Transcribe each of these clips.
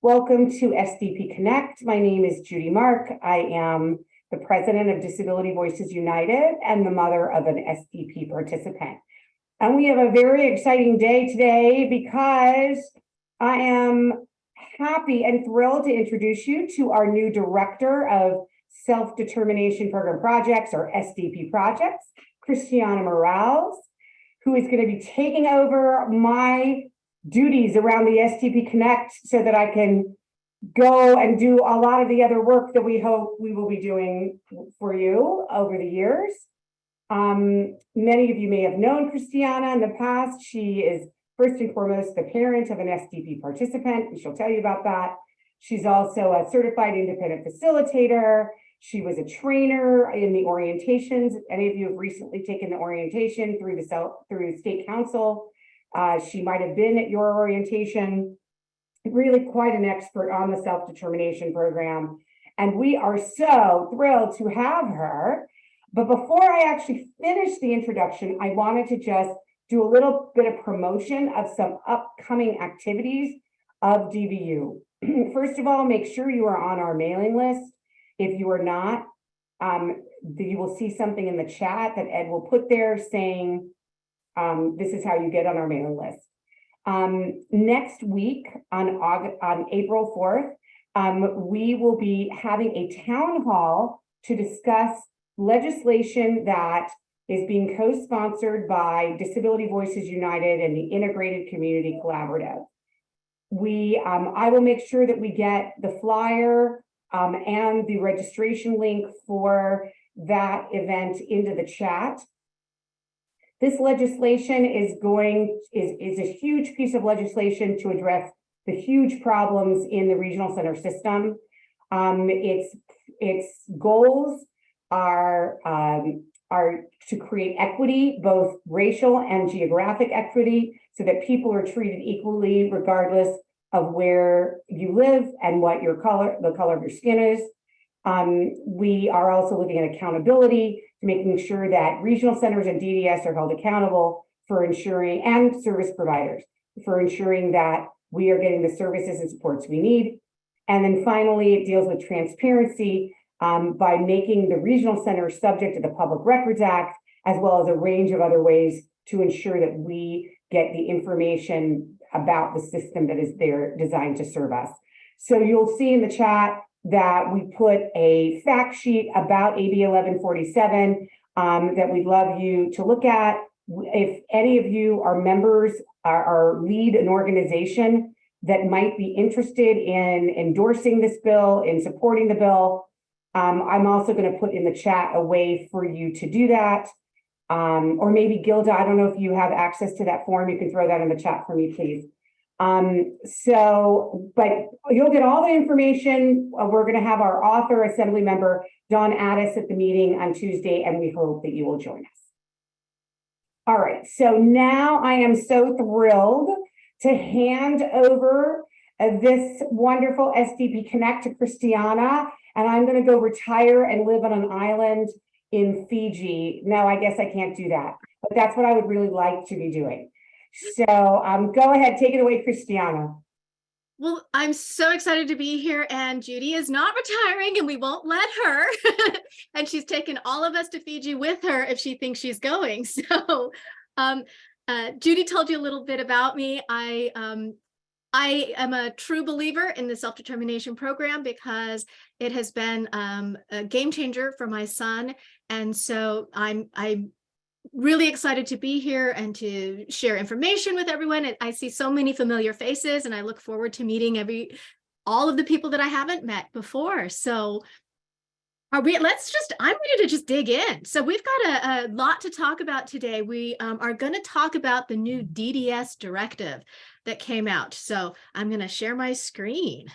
Welcome to SDP Connect. My name is Judy Mark. I am the president of Disability Voices United and the mother of an SDP participant. And we have a very exciting day today because I am happy and thrilled to introduce you to our new Director of Self-Determination Program Projects, or SDP Projects, Kristianna Moralls, who is going to be taking over my duties around the SDP Connect so that I can go and do a lot of the other work that we hope we will be doing for you over the years. Many of you may have known Kristianna in the past. She is first and foremost the parent of an SDP participant, and she'll tell you about that. She's also a certified independent facilitator. She was a trainer in the orientations. Any of you have recently taken the orientation through the state council. She might have been at your orientation. Really quite an expert on the self-determination program. And we are so thrilled to have her. But before I actually finish the introduction, I wanted to just do a little bit of promotion of some upcoming activities of DVU. First of all, make sure you are on our mailing list. If you are not, you will see something in the chat that Ed will put there saying, this is how you get on our mailing list. Next week on April 4th, we will be having a town hall to discuss legislation that is being co-sponsored by Disability Voices United and the Integrated Community Collaborative. I will make sure that we get the flyer and the registration link for that event into the chat. This legislation is a huge piece of legislation to address the huge problems in the regional center system. Its goals are to create equity, both racial and geographic equity, so that people are treated equally regardless of where you live and what the color of your skin is. We are also looking at accountability, making sure that regional centers and DDS are held accountable for ensuring, and service providers, for ensuring that we are getting the services and supports we need. And then finally, it deals with transparency by making the regional centers subject to the Public Records Act, as well as a range of other ways to ensure that we get the information about the system that is there designed to serve us. So you'll see in the chat that we put a fact sheet about AB 1147 that we'd love you to look at. If any of you are members or lead an organization that might be interested in endorsing this bill, in supporting the bill, I'm also going to put in the chat a way for you to do that. Or maybe Gilda, I don't know if you have access to that form. You can throw that in the chat for me, please. But you'll get all the information. We're going to have our author, Assembly Member Don Addis at the meeting on Tuesday, and we hope that you will join us. All right, so now I am so thrilled to hand over this wonderful SDP Connect to Kristianna, and I'm going to go retire and live on an island in Fiji. No, I guess I can't do that, but that's what I would really like to be doing. So go ahead, take it away, Kristianna. Well, I'm so excited to be here, and Judy is not retiring, and we won't let her. And she's taken all of us to Fiji with her if she thinks she's going. So Judy told you a little bit about me. I am a true believer in the self-determination program because it has been a game changer for my son. And so I'm really excited to be here and to share information with everyone. I see so many familiar faces, and I look forward to meeting all of the people that I haven't met before. So I'm ready to just dig in. So we've got a lot to talk about today. We are going to talk about the new DDS directive that came out. So I'm going to share my screen.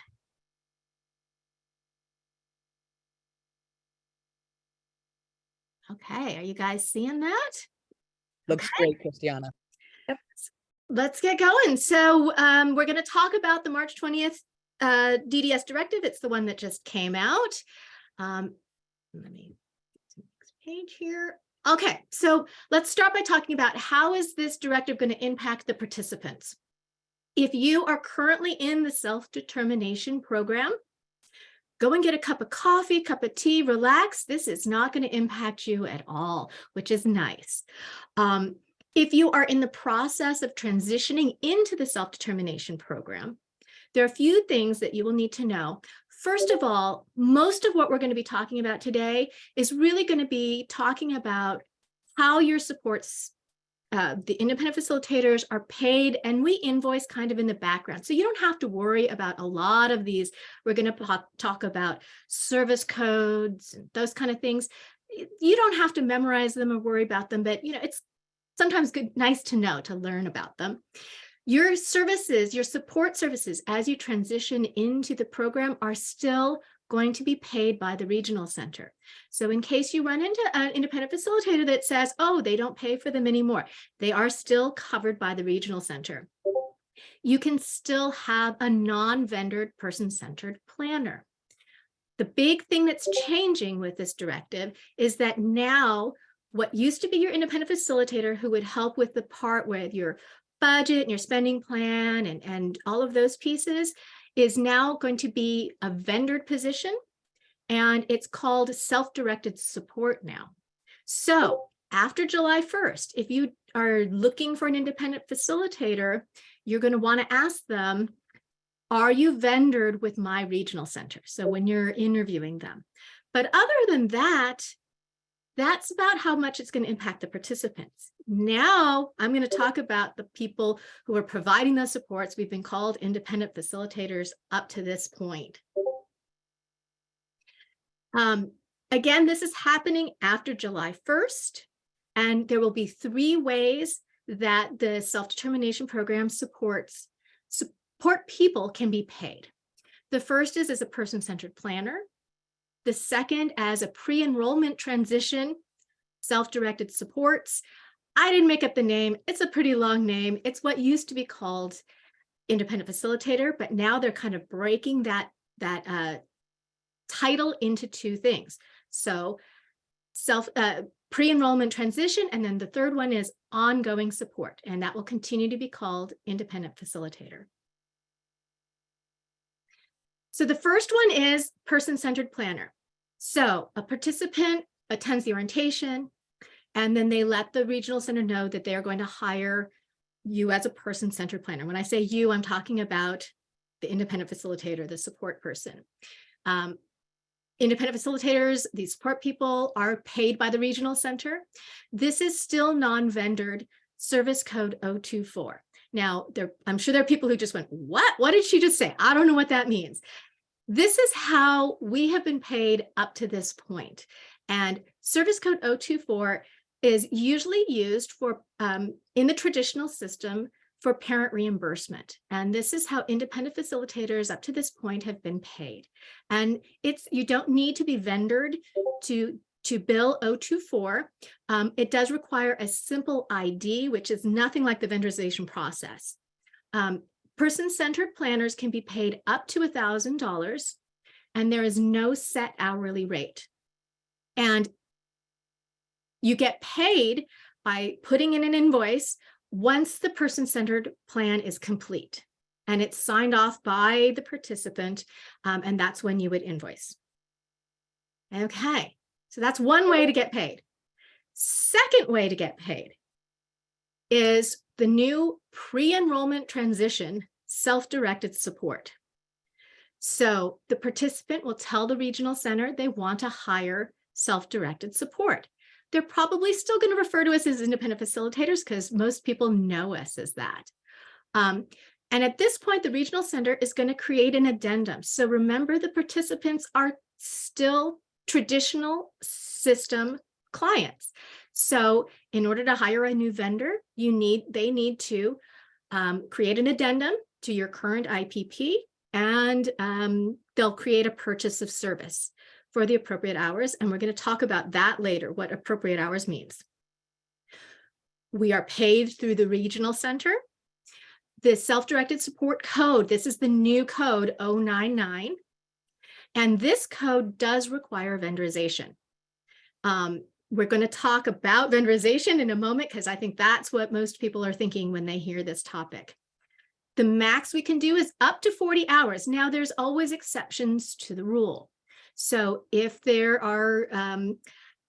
Okay, are you guys seeing that? Looks great, Kristianna. Yep. Let's get going. So we're going to talk about the March 20th DDS directive. It's the one that just came out. Let me get to the next page here. Okay, so let's start by talking about how is this directive going to impact the participants? If you are currently in the self-determination program, go and get a cup of coffee, cup of tea, relax. This is not going to impact you at all, which is nice. If you are in the process of transitioning into the self-determination program, there are a few things that you will need to know. First of all, most of what we're going to be talking about today is really going to be talking about how your supports, the independent facilitators are paid, and we invoice kind of in the background. So you don't have to worry about a lot of these. We're going to talk about service codes and those kind of things. You don't have to memorize them or worry about them, but it's sometimes nice to know, to learn about them. Your services, your support services, as you transition into the program, are still going to be paid by the regional center. So in case you run into an independent facilitator that says, oh, they don't pay for them anymore, they are still covered by the regional center. You can still have a non-vendored person-centered planner. The big thing that's changing with this directive is that now what used to be your independent facilitator who would help with the part with your budget and your spending plan and all of those pieces is now going to be a vendored position, and it's called self-directed support now. So after July 1st, if you are looking for an independent facilitator, you're going to want to ask them, are you vendored with my regional center? So when you're interviewing them. But other than that, that's about how much it's going to impact the participants. Now I'm going to talk about the people who are providing those supports. We've been called independent facilitators up to this point. Again, this is happening after July 1st, and there will be 3 ways that the self-determination program support people can be paid. The first is as a person-centered planner. The second as a pre-enrollment transition, self-directed supports. I didn't make up the name. It's a pretty long name. It's what used to be called independent facilitator, but now they're kind of breaking that title into 2 things. So pre-enrollment transition, and then the third one is ongoing support, and that will continue to be called independent facilitator. So the first one is person-centered planner. So a participant attends the orientation, and then they let the regional center know that they are going to hire you as a person-centered planner. When I say you, I'm talking about the independent facilitator, the support person. Independent facilitators, these support people, are paid by the regional center. This is still non-vendored service code 024. Now, I'm sure there are people who just went, what? What did she just say? I don't know what that means. This is how we have been paid up to this point. And service code 024 is usually used for in the traditional system for parent reimbursement. And this is how independent facilitators up to this point have been paid. And you don't need to be vendored to bill 024. It does require a simple ID, which is nothing like the vendorization process. Person-centered planners can be paid up to $1,000, and there is no set hourly rate. And you get paid by putting in an invoice once the person-centered plan is complete and it's signed off by the participant, and that's when you would invoice. Okay, so that's one way to get paid. Second way to get paid is the new pre-enrollment transition self-directed support. So the participant will tell the regional center they want to hire self-directed support. They're probably still going to refer to us as independent facilitators because most people know us as that. And at this point, the regional center is going to create an addendum. So remember, the participants are still traditional system clients. So in order to hire a new vendor, they need to create an addendum to your current IPP, and they'll create a purchase of service for the appropriate hours. And we're going to talk about that later, what appropriate hours means. We are paid through the regional center. The self-directed support code, this is the new code 099. And this code does require vendorization. We're going to talk about vendorization in a moment because I think that's what most people are thinking when they hear this topic. The max we can do is up to 40 hours. Now, there's always exceptions to the rule. So if there are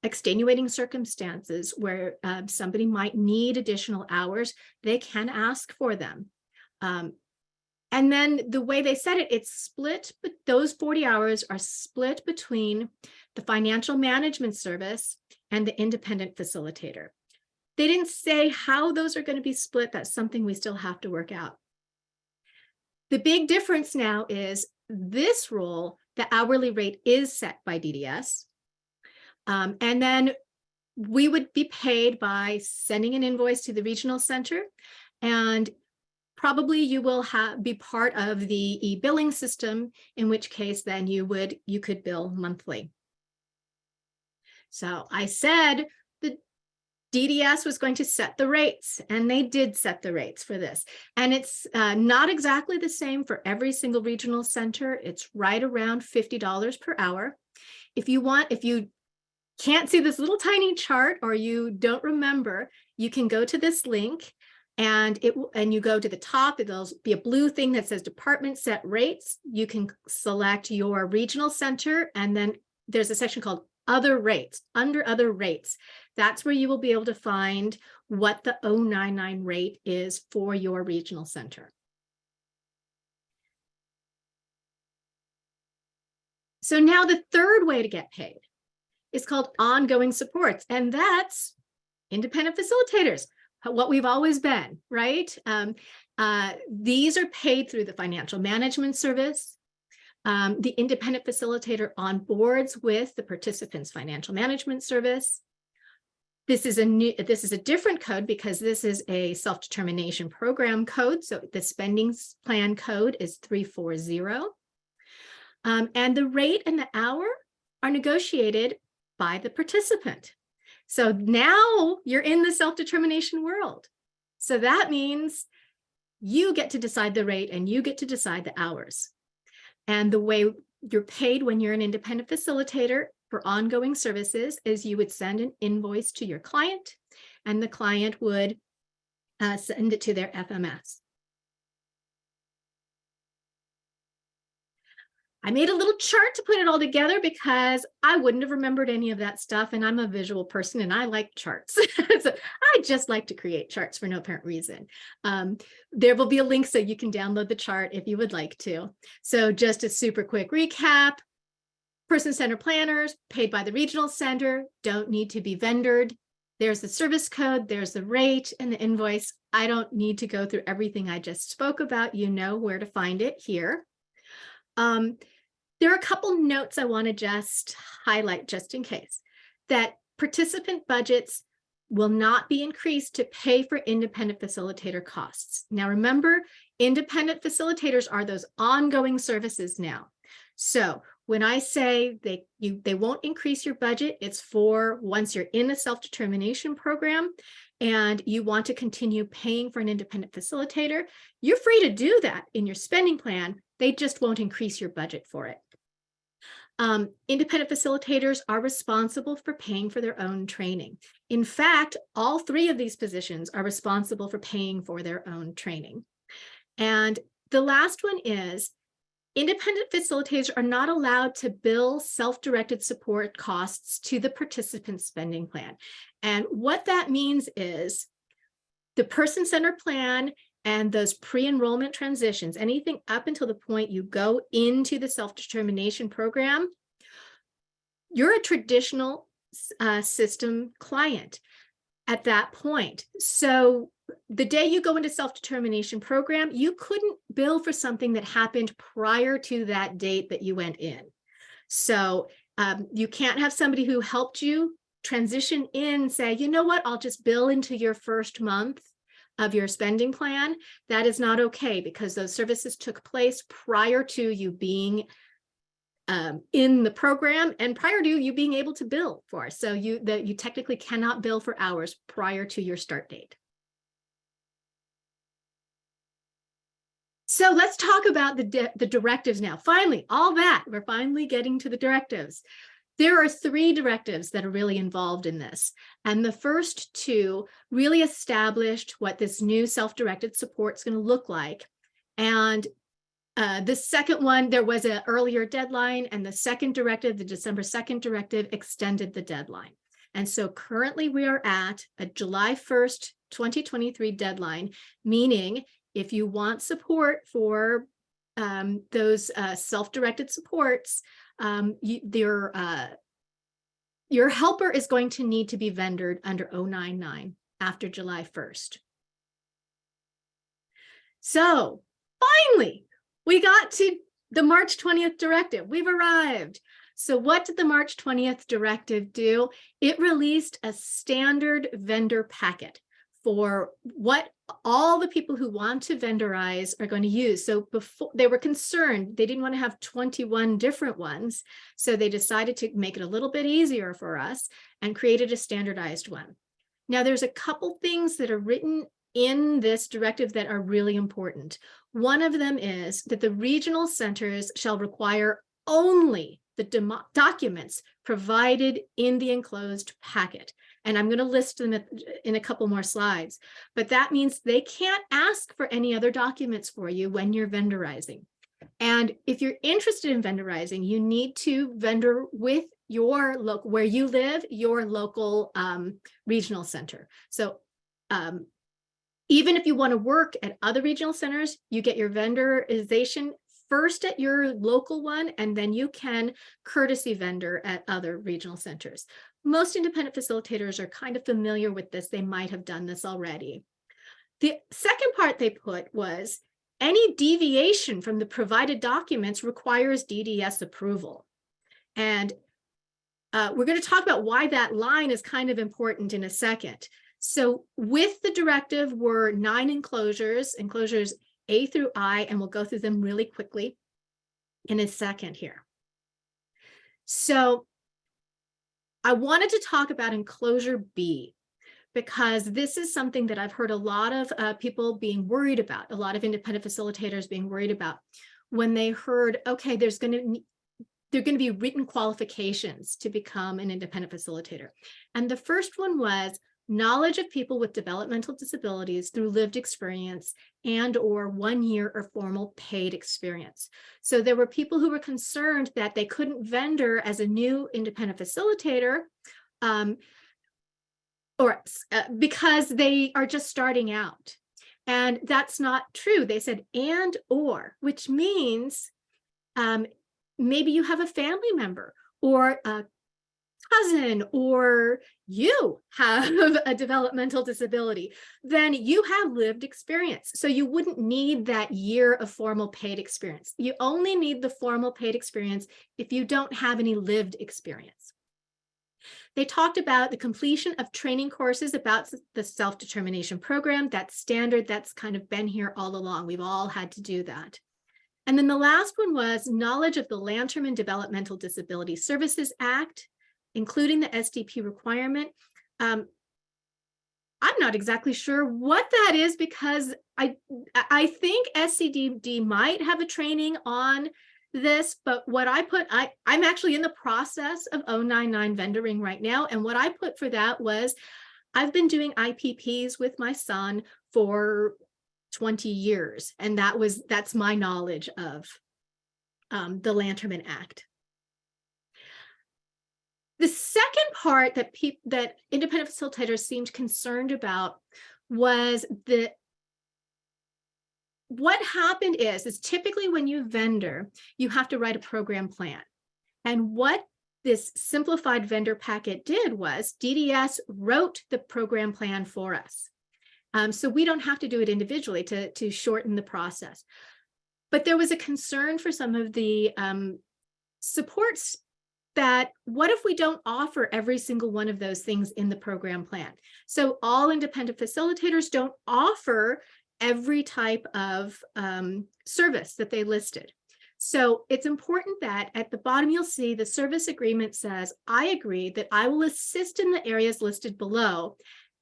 extenuating circumstances where somebody might need additional hours, they can ask for them. And then the way they said it, it's split, but those 40 hours are split between the financial management service and the independent facilitator. They didn't say how those are going to be split. That's something we still have to work out. The big difference now is this rule, the hourly rate is set by DDS. And then we would be paid by sending an invoice to the regional center, and probably you will be part of the e-billing system, in which case then you could bill monthly. So I said the DDS was going to set the rates, and they did set the rates for this. And it's not exactly the same for every single regional center. It's right around $50 per hour. If you can't see this little tiny chart, or you don't remember, you can go to this link, and you go to the top. There'll be a blue thing that says department set rates. You can select your regional center, and then there's a section called other rates. Under other rates, that's where you will be able to find what the 099 rate is for your regional center. So now the third way to get paid is called ongoing supports, and that's independent facilitators, what we've always been, right? These are paid through the financial management service. The independent facilitator onboards with the participant's financial management service. This is a different code because this is a self-determination program code. So the spending plan code is 340. And the rate and the hour are negotiated by the participant. So now you're in the self-determination world. So that means you get to decide the rate and you get to decide the hours. And the way you're paid when you're an independent facilitator for ongoing services is you would send an invoice to your client, and the client would send it to their FMS. I made a little chart to put it all together because I wouldn't have remembered any of that stuff, and I'm a visual person and I like charts. So I just like to create charts for no apparent reason. There will be a link so you can download the chart if you would like to. So just a super quick recap: person-centered planners paid by the regional center, don't need to be vendored. There's the service code, there's the rate and the invoice. I don't need to go through everything I just spoke about. You know where to find it here. There are a couple notes I want to just highlight just in case. That participant budgets will not be increased to pay for independent facilitator costs. Now remember, independent facilitators are those ongoing services now. So when I say they won't increase your budget, it's for once you're in a self-determination program and you want to continue paying for an independent facilitator, you're free to do that in your spending plan. They just won't increase your budget for it. Independent facilitators are responsible for paying for their own training. In fact, all three of these positions are responsible for paying for their own training. And the last one is independent facilitators are not allowed to bill self-directed support costs to the participant spending plan. And what that means is the person-centered plan and those pre-enrollment transitions, anything up until the point you go into the self-determination program, you're a traditional system client at that point. So the day you go into self-determination program, you couldn't bill for something that happened prior to that date that you went in. So you can't have somebody who helped you transition in say, you know what, I'll just bill into your first month of your spending plan. That is not okay because those services took place prior to you being in the program and prior to you being able to bill for. So you technically cannot bill for hours prior to your start date. So let's talk about the directives now. Finally, all that, we're finally getting to the directives. There are 3 directives that are really involved in this. And the first 2 really established what this new self-directed support is going to look like. And the second one, there was an earlier deadline, and the second directive, the December 2nd directive, extended the deadline. And so currently we are at a July 1st, 2023 deadline, meaning if you want support for those self-directed supports, your helper is going to need to be vendored under 099 after July 1st. So finally, we got to the March 20th directive. We've arrived. So what did the March 20th directive do? It released a standard vendor packet for what all the people who want to vendorize are going to use. So before, they were concerned, they didn't want to have 21 different ones. So they decided to make it a little bit easier for us and created a standardized one. Now there's a couple things that are written in this directive that are really important. One of them is that the regional centers shall require only the documents provided in the enclosed packet. And I'm going to list them in a couple more slides, but that means they can't ask for any other documents for you when you're vendorizing. And if you're interested in vendorizing, you need to vendor with your local, where you live, your local regional center. So even if you want to work at other regional centers, you get your vendorization first at your local one, and then you can courtesy vendor at other regional centers. Most independent facilitators are kind of familiar with this. They might have done this already. The second part they put was any deviation from the provided documents requires DDS approval. And we're going to talk about why that line is kind of important in a second. So with the directive were 9 enclosures A through I, and we'll go through them really quickly in a second here. So I wanted to talk about enclosure B, because this is something that I've heard a lot of people being worried about, a lot of independent facilitators being worried about when they heard, okay, there are going to be written qualifications to become an independent facilitator. And the first one was knowledge of people with developmental disabilities through lived experience and or 1 year or formal paid experience. So there were people who were concerned that they couldn't vendor as a new independent facilitator because they are just starting out. And that's not true. They said and or, which means maybe you have a family member or a cousin, or you have a developmental disability, then you have lived experience. So you wouldn't need that year of formal paid experience. You only need the formal paid experience if you don't have any lived experience. They talked about the completion of training courses about the self-determination program. That's standard. That's kind of been here all along. We've all had to do that. And then the last one was knowledge of the Lanterman Developmental Disability Services Act, including the SDP requirement. I'm not exactly sure what that is, because I think SCDD might have a training on this, but what I put, I'm actually in the process of 099 vendoring right now. And what I put for that was, I've been doing IPPs with my son for 20 years. And that's my knowledge of the Lanterman Act. The second part that independent facilitators seemed concerned about was what happened is typically when you vendor, you have to write a program plan. And what this simplified vendor packet did was DDS wrote the program plan for us. So we don't have to do it individually to shorten the process. But there was a concern for some of the supports that what if we don't offer every single one of those things in the program plan? So all independent facilitators don't offer every type of service that they listed. So it's important that at the bottom, you'll see the service agreement says, I agree that I will assist in the areas listed below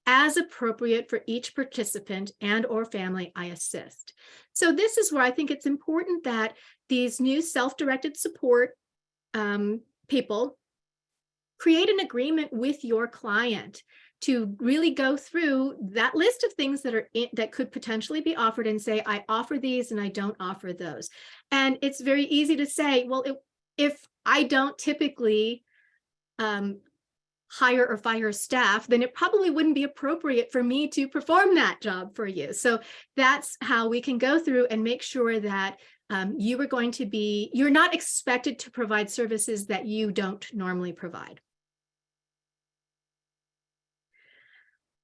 as appropriate for each participant and or family I assist. So this is where I think it's important that these new self-directed support people create an agreement with your client to really go through that list of things that are that could potentially be offered and say, I offer these and I don't offer those. And it's very easy to say, well, if I don't typically hire or fire staff, then it probably wouldn't be appropriate for me to perform that job for you. So that's how we can go through and make sure that you're not expected to provide services that you don't normally provide.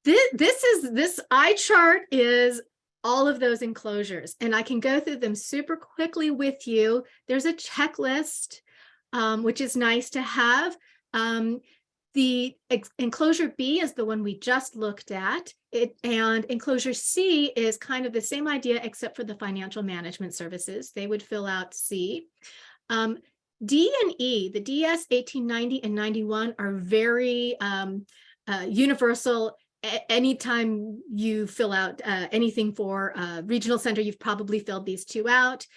This eye chart is all of those enclosures, and I can go through them super quickly with you. There's a checklist, which is nice to have. The enclosure B is the one we just looked at, and enclosure C is kind of the same idea, except for the financial management services. They would fill out C. D and E, the DS 1890 and 91 are very universal. Anytime you fill out anything for regional center, you've probably filled these two out.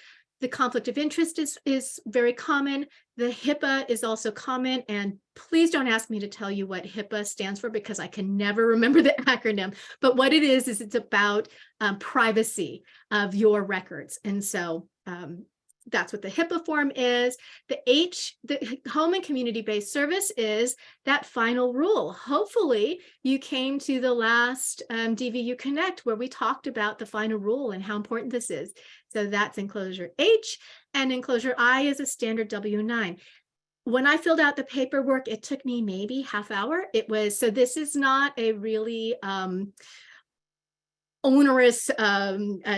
The conflict of interest is very common. The HIPAA is also common. And please don't ask me to tell you what HIPAA stands for, because I can never remember the acronym. But what it is it's about privacy of your records. And so that's what the HIPAA form is. The H, the home and community-based service, is that final rule. Hopefully you came to the last DVU Connect where we talked about the final rule and how important this is. So that's enclosure H, and enclosure I is a standard W-9. When I filled out the paperwork, it took me maybe half hour. So this is not a really onerous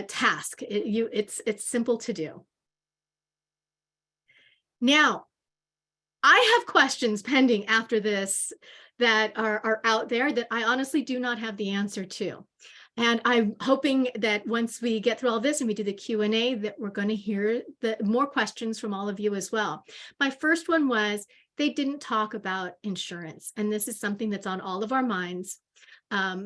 task. It's simple to do. Now, I have questions pending after this that are out there that I honestly do not have the answer to. And I'm hoping that once we get through all this and we do the Q&A, that we're going to hear more questions from all of you as well. My first one was, they didn't talk about insurance. And this is something that's on all of our minds. A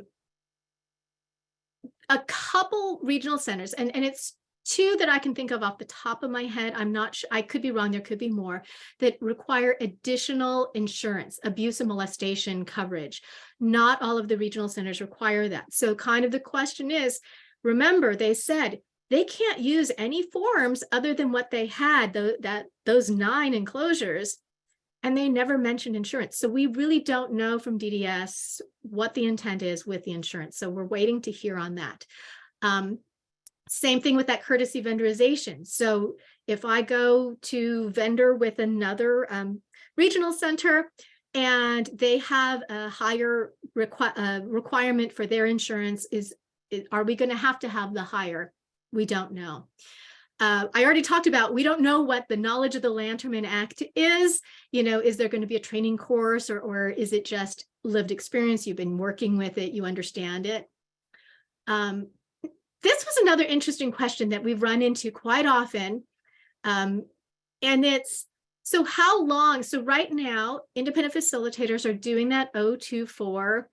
couple regional centers, and it's two that I can think of off the top of my head. I'm not sure, I could be wrong, there could be more, that require additional insurance, abuse and molestation coverage. Not all of the regional centers require that. So kind of the question is, remember, they said they can't use any forms other than what they had, those 9 enclosures, and they never mentioned insurance. So we really don't know from DDS what the intent is with the insurance. So we're waiting to hear on that. Same thing with that courtesy vendorization. So if I go to vendor with another regional center and they have a higher requirement for their insurance, are we going to have the higher? We don't know. I already talked about, we don't know what the Knowledge of the Lanterman Act is. Is there going to be a training course, or is it just lived experience? You've been working with it, you understand it. This was another interesting question that we've run into quite often. And it's, so how long? So right now, independent facilitators are doing that 024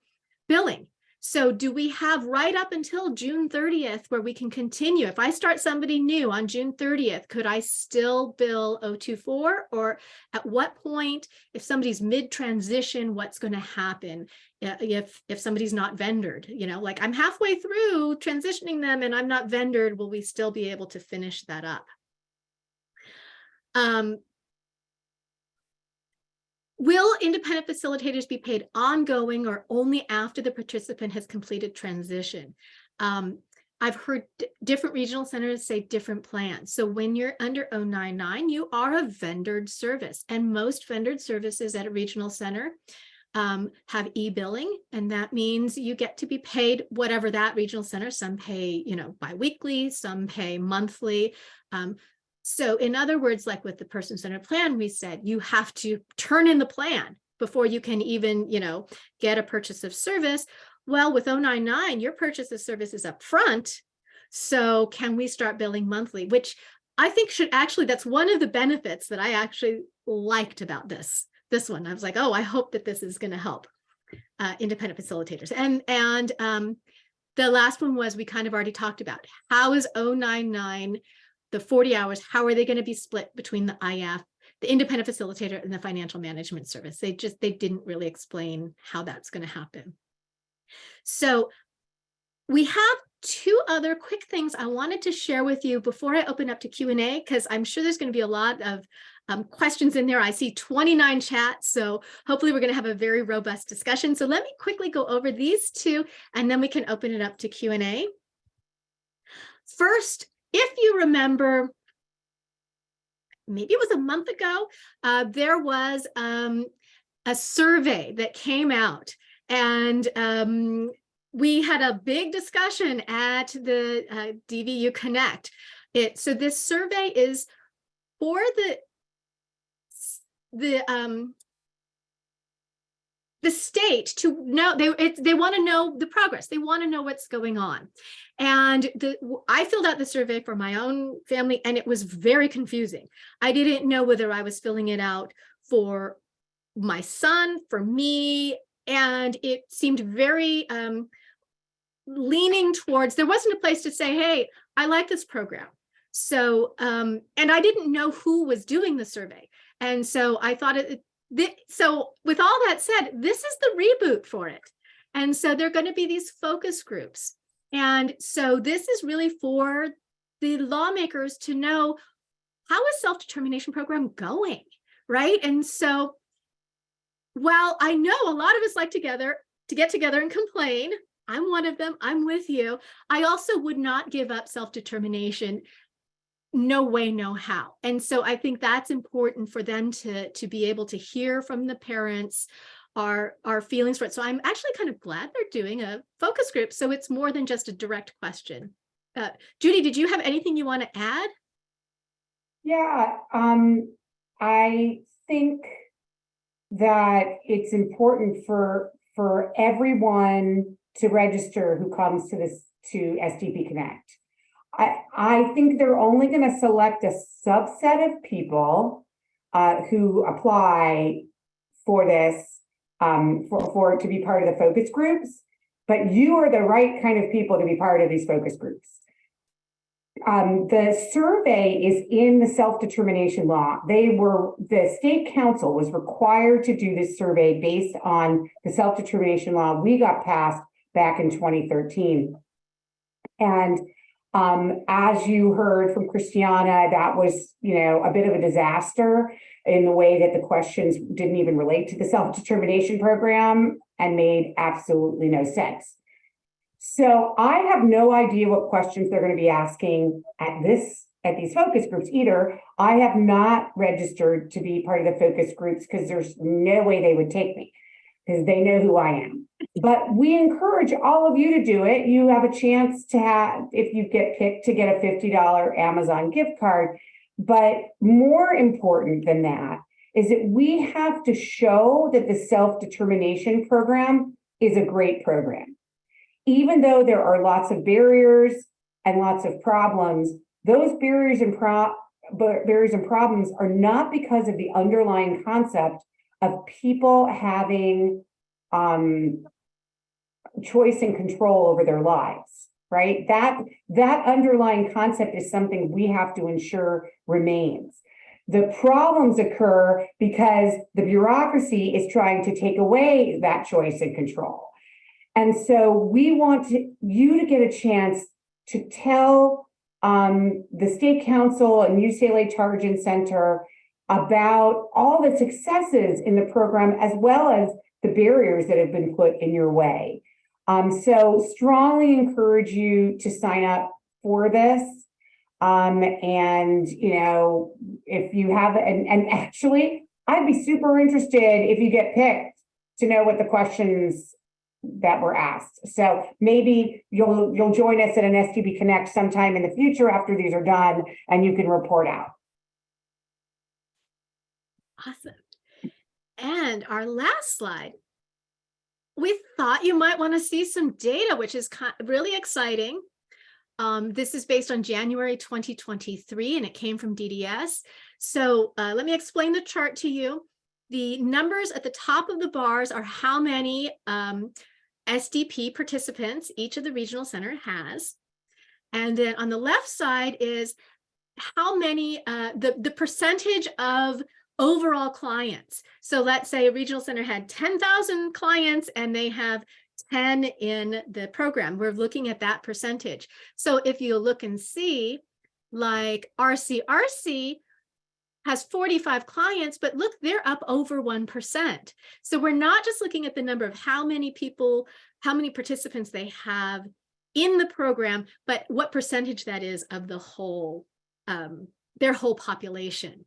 billing. So do we have right up until June 30th where we can continue? If I start somebody new on June 30th, could I still bill 024? Or at what point, if somebody's mid-transition, what's going to happen if somebody's not vendored? Like I'm halfway through transitioning them and I'm not vendored, will we still be able to finish that up? Will independent facilitators be paid ongoing or only after the participant has completed transition? I've heard different regional centers say different plans. So when you're under 099, you are a vendored service, and most vendored services at a regional center have e-billing, and that means you get to be paid whatever that regional center. Some pay, biweekly, some pay monthly. So in other words, like with the person-centered plan, we said you have to turn in the plan before you can even, get a purchase of service. Well, with 099, your purchase of service is up front. So can we start billing monthly? Which I think that's one of the benefits that I actually liked about this one. I was like, oh, I hope that this is going to help independent facilitators. And the last one was, we kind of already talked about, how is 099, the 40 hours, how are they going to be split between the IF, the independent facilitator, and the financial management service? They didn't really explain how that's going to happen. So we have two other quick things I wanted to share with you before I open up to Q&A, because I'm sure there's going to be a lot of questions in there. I see 29 chats, so hopefully we're going to have a very robust discussion. So let me quickly go over these two, and then we can open it up to Q&A. First, if you remember, maybe it was a month ago, there was a survey that came out, and we had a big discussion at the DVU Connect. So this survey is for the state to know. They want to know the progress. They want to know what's going on. And I filled out the survey for my own family, and it was very confusing. I didn't know whether I was filling it out for my son, for me, and it seemed very leaning towards, there wasn't a place to say, hey, I like this program. So, and I didn't know who was doing the survey. And so I thought so with all that said, this is the reboot for it. And so there are going to be these focus groups. And so this is really for the lawmakers to know, how is self-determination program going, right? And so while I know a lot of us like to get together and complain, I'm one of them, I'm with you, I also would not give up self-determination, no way, no how. And so I think that's important for them to be able to hear from the parents our feelings for it. So I'm actually kind of glad they're doing a focus group, so it's more than just a direct question. Judy, did you have anything you want to add? Yeah, I think that it's important for everyone to register who comes to SDP Connect. I think they're only going to select a subset of people who apply for this, for it to be part of the focus groups, but you are the right kind of people to be part of these focus groups. The survey is in the self-determination law. The state council was required to do this survey based on the self-determination law we got passed back in 2013. And as you heard from Kristianna, that was, a bit of a disaster in the way that the questions didn't even relate to the self-determination program and made absolutely no sense. So I have no idea what questions they're going to be asking at these focus groups either. I have not registered to be part of the focus groups because there's no way they would take me, because they know who I am. But we encourage all of you to do it. You have a chance to have, if you get picked, to get a $50 Amazon gift card. But more important than that is that we have to show that the self-determination program is a great program. Even though there are lots of barriers and lots of problems, those barriers and problems are not because of the underlying concept of people having choice and control over their lives, right? That underlying concept is something we have to ensure remains. The problems occur because the bureaucracy is trying to take away that choice and control. And so we want you to get a chance to tell the State Council and UCLA Target Center about all the successes in the program, as well as the barriers that have been put in your way. So strongly encourage you to sign up for this. And, if you have, and actually, I'd be super interested if you get picked to know what the questions that were asked. So maybe you'll join us at an SDP Connect sometime in the future after these are done, and you can report out. Awesome. And our last slide, we thought you might want to see some data, which is really exciting. This is based on January 2023, and it came from DDS. So let me explain the chart to you. The numbers at the top of the bars are how many SDP participants each of the regional center has. And then on the left side is how many, the percentage of overall clients. So let's say a regional center had 10,000 clients and they have 10 in the program. We're looking at that percentage. So if you look and see, like RCRC has 45 clients, but look, they're up over 1%. So we're not just looking at the number of how many people, how many participants they have in the program, but what percentage that is of the whole, their whole population.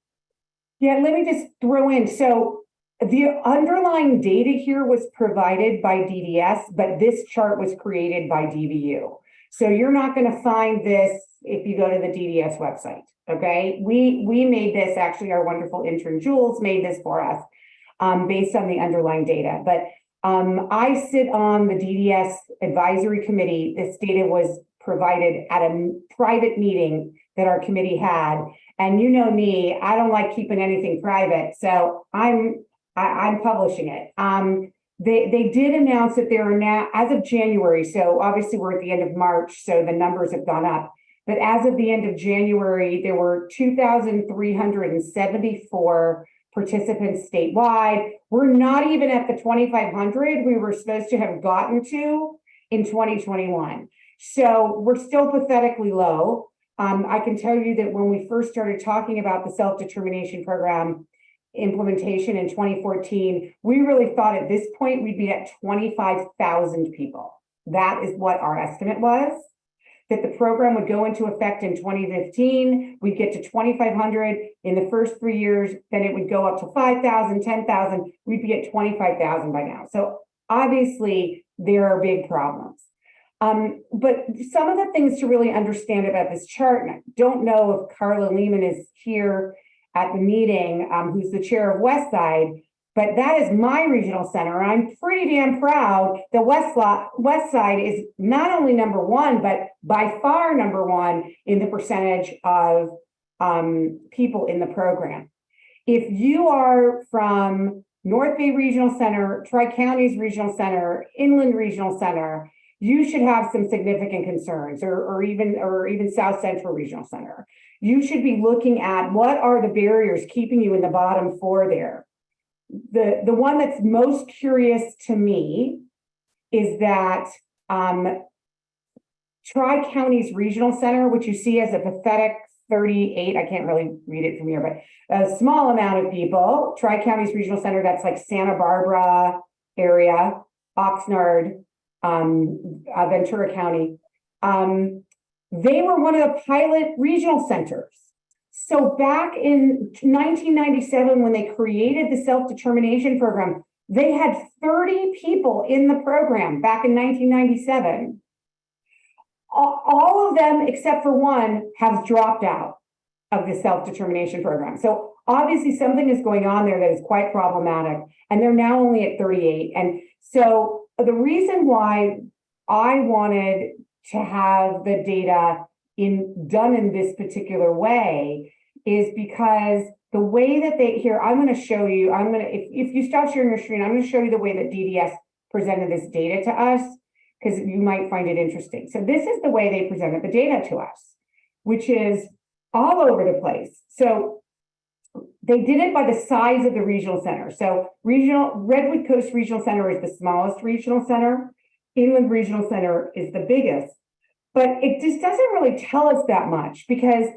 Yeah, let me just throw in. So the underlying data here was provided by DDS, but this chart was created by DVU. So you're not going to find this if you go to the DDS website. Okay, we made this, actually our wonderful intern Jules made this for us based on the underlying data. But I sit on the DDS advisory committee. This data was provided at a private meeting that our committee had. And you know me, I don't like keeping anything private. So I'm publishing it. They did announce that there are now, as of January, so obviously we're at the end of March, so the numbers have gone up. But as of the end of January, there were 2,374 participants statewide. We're not even at the 2,500 we were supposed to have gotten to in 2021. So we're still pathetically low. I can tell you that when we first started talking about the self-determination program implementation in 2014, we really thought at this point we'd be at 25,000 people. That is what our estimate was, that the program would go into effect in 2015. We'd get to 2,500 in the first 3 years, then it would go up to 5,000, 10,000. We'd be at 25,000 by now. So obviously there are big problems. But some of the things to really understand about this chart, and I don't know if Carla Lehman is here at the meeting, who's the chair of Westside, but that is my regional center. And I'm pretty damn proud that Westside is not only number one, but by far number one in the percentage of people in the program. If you are from North Bay Regional Center, Tri-Counties Regional Center, Inland Regional Center, you should have some significant concerns, or even South Central Regional Center. You should be looking at what are the barriers keeping you in the bottom four there. The one that's most curious to me is that Tri-Counties Regional Center, which you see as a pathetic 38, I can't really read it from here, but a small amount of people, Tri-Counties Regional Center, that's like Santa Barbara area, Oxnard, Ventura County. They were one of the pilot regional centers. So back in 1997, when they created the self-determination program, they had 30 people in the program back in 1997. All of them, except for one, have dropped out of the self-determination program. So obviously something is going on there that is quite problematic, and they're now only at 38. And so the reason why I wanted to have the data done in this particular way is because the way that I'm going to show you, if you stop sharing your screen, I'm going to show you the way that DDS presented this data to us, because you might find it interesting. So this is the way they presented the data to us, which is all over the place. So they did it by the size of the regional center. So Redwood Coast Regional Center is the smallest regional center. Inland Regional Center is the biggest. But it just doesn't really tell us that much, because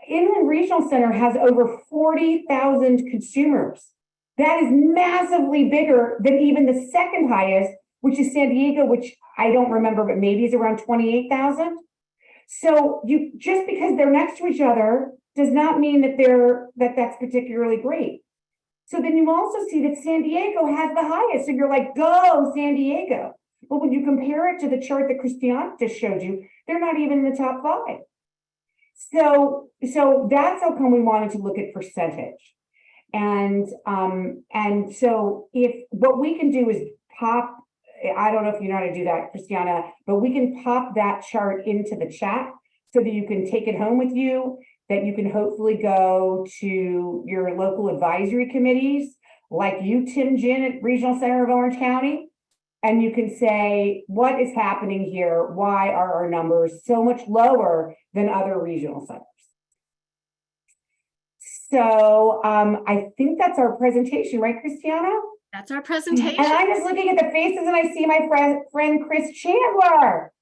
Inland Regional Center has over 40,000 consumers. That is massively bigger than even the second highest, which is San Diego, which I don't remember, but maybe is around 28,000. So just because they're next to each other does not mean that that's particularly great. So then you also see that San Diego has the highest. So you're like, go San Diego. But when you compare it to the chart that Kristianna just showed you, they're not even in the top 5. So that's how come we wanted to look at percentage. And so if what we can do is pop, I don't know if you know how to do that, Kristianna, but we can pop that chart into the chat so that you can take it home with you, that you can hopefully go to your local advisory committees, like you, Tim Ginn at Regional Center of Orange County, and you can say, what is happening here? Why are our numbers so much lower than other regional centers? So I think that's our presentation, right, Kristianna? That's our And presentation. I'm just looking at the faces and I see my friend Chris Chandler.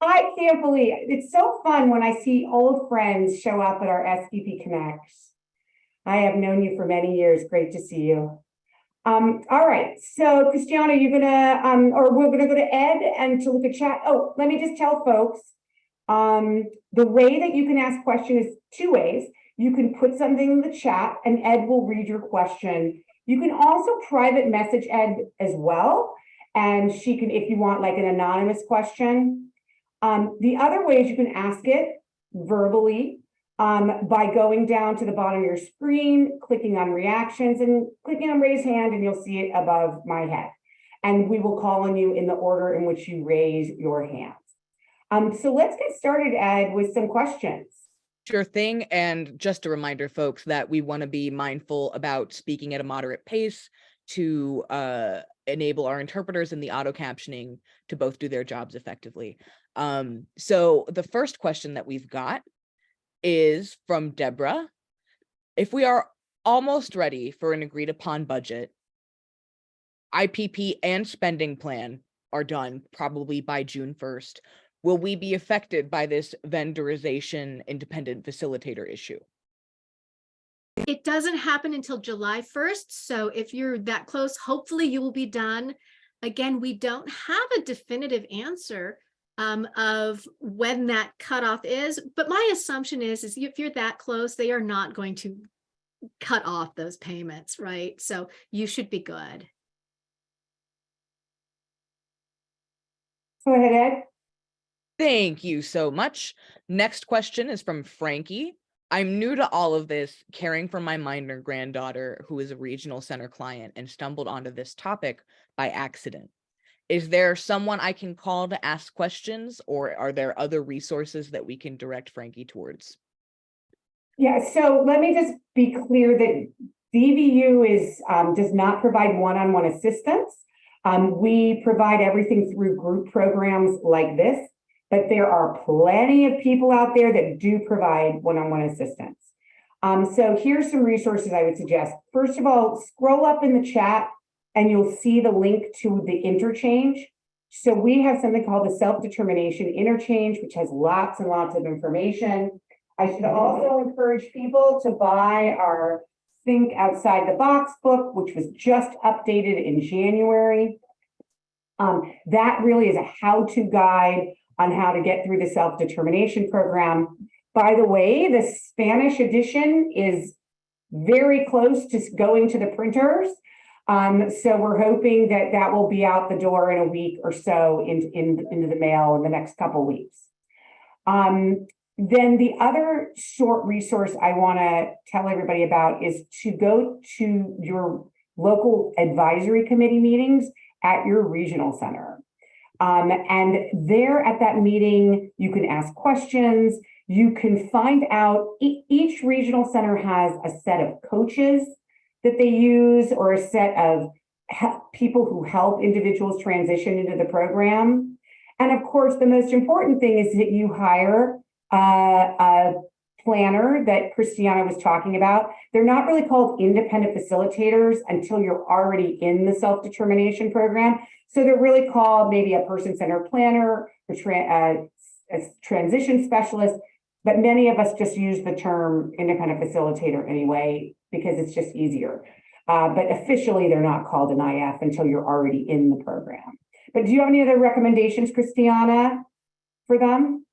I can't believe it. It's so fun when I see old friends show up at our SDP Connects. I have known you for many years. Great to see you. All right, so Kristianna, you're gonna, or we're gonna go to Ed and to look at chat. Oh, let me just tell folks, the way that you can ask questions is two ways. You can put something in the chat and Ed will read your question. You can also private message Ed as well. And she can, if you want like an anonymous question. The other way is you can ask it verbally by going down to the bottom of your screen, clicking on reactions and clicking on raise hand, and you'll see it above my head. And we will call on you in the order in which you raise your hands. So let's get started, Ed, with some questions. Sure thing. And just a reminder, folks, that we want to be mindful about speaking at a moderate pace to enable our interpreters and the auto captioning to both do their jobs effectively. So the first question that we've got is from Deborah. If we are almost ready for an agreed upon budget, IPP and spending plan are done probably by June 1st. Will we be affected by this vendorization independent facilitator issue? It doesn't happen until July 1st. So if you're that close, hopefully you will be done. Again, we don't have a definitive answer of when that cutoff is, but my assumption is if you're that close, they are not going to cut off those payments, right? So you should be good. Go ahead, Ed. Thank you so much. Next question is from Frankie. I'm new to all of this, caring for my minor granddaughter who is a regional center client and stumbled onto this topic by accident. Is there someone I can call to ask questions, or are there other resources that we can direct Frankie towards? Yeah, so let me just be clear that DVU does not provide one-on-one assistance. We provide everything through group programs like this, but there are plenty of people out there that do provide one-on-one assistance. So here's some resources I would suggest. First of all, scroll up in the chat and you'll see the link to the interchange. So we have something called the self-determination interchange, which has lots and lots of information. I should also encourage people to buy our Think Outside the Box book, which was just updated in January. That really is a how-to guide on how to get through the self-determination program. By the way, the Spanish edition is very close to going to the printers. So we're hoping that that will be out the door in a week or so into the mail in the next couple of weeks. Then the other short resource I want to tell everybody about is to go to your local advisory committee meetings at your regional center. And there at that meeting, you can ask questions. You can find out each regional center has a set of coaches that they use or a set of people who help individuals transition into the program. And of course, the most important thing is that you hire a planner that Kristianna was talking about. They're not really called independent facilitators until you're already in the self-determination program. So they're really called maybe a person-centered planner, a transition specialist, but many of us just use the term independent facilitator anyway, because it's just easier. But officially, they're not called an IF until you're already in the program. But do you have any other recommendations, Kristianna, for them?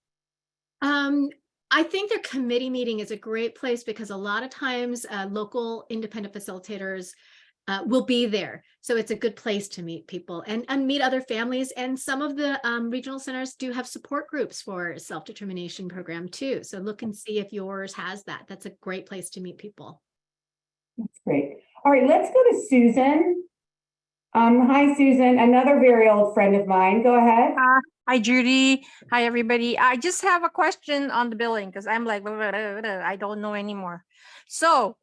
I think their committee meeting is a great place because a lot of times local independent facilitators will be there. So it's a good place to meet people and meet other families. And some of the regional centers do have support groups for self-determination program too. So look and see if yours has that. That's a great place to meet people. That's great. All right, let's go to Susan. Hi, Susan, another very old friend of mine. Go ahead. Hi, Judy. Hi, everybody. I just have a question on the billing because I'm like, I don't know anymore. So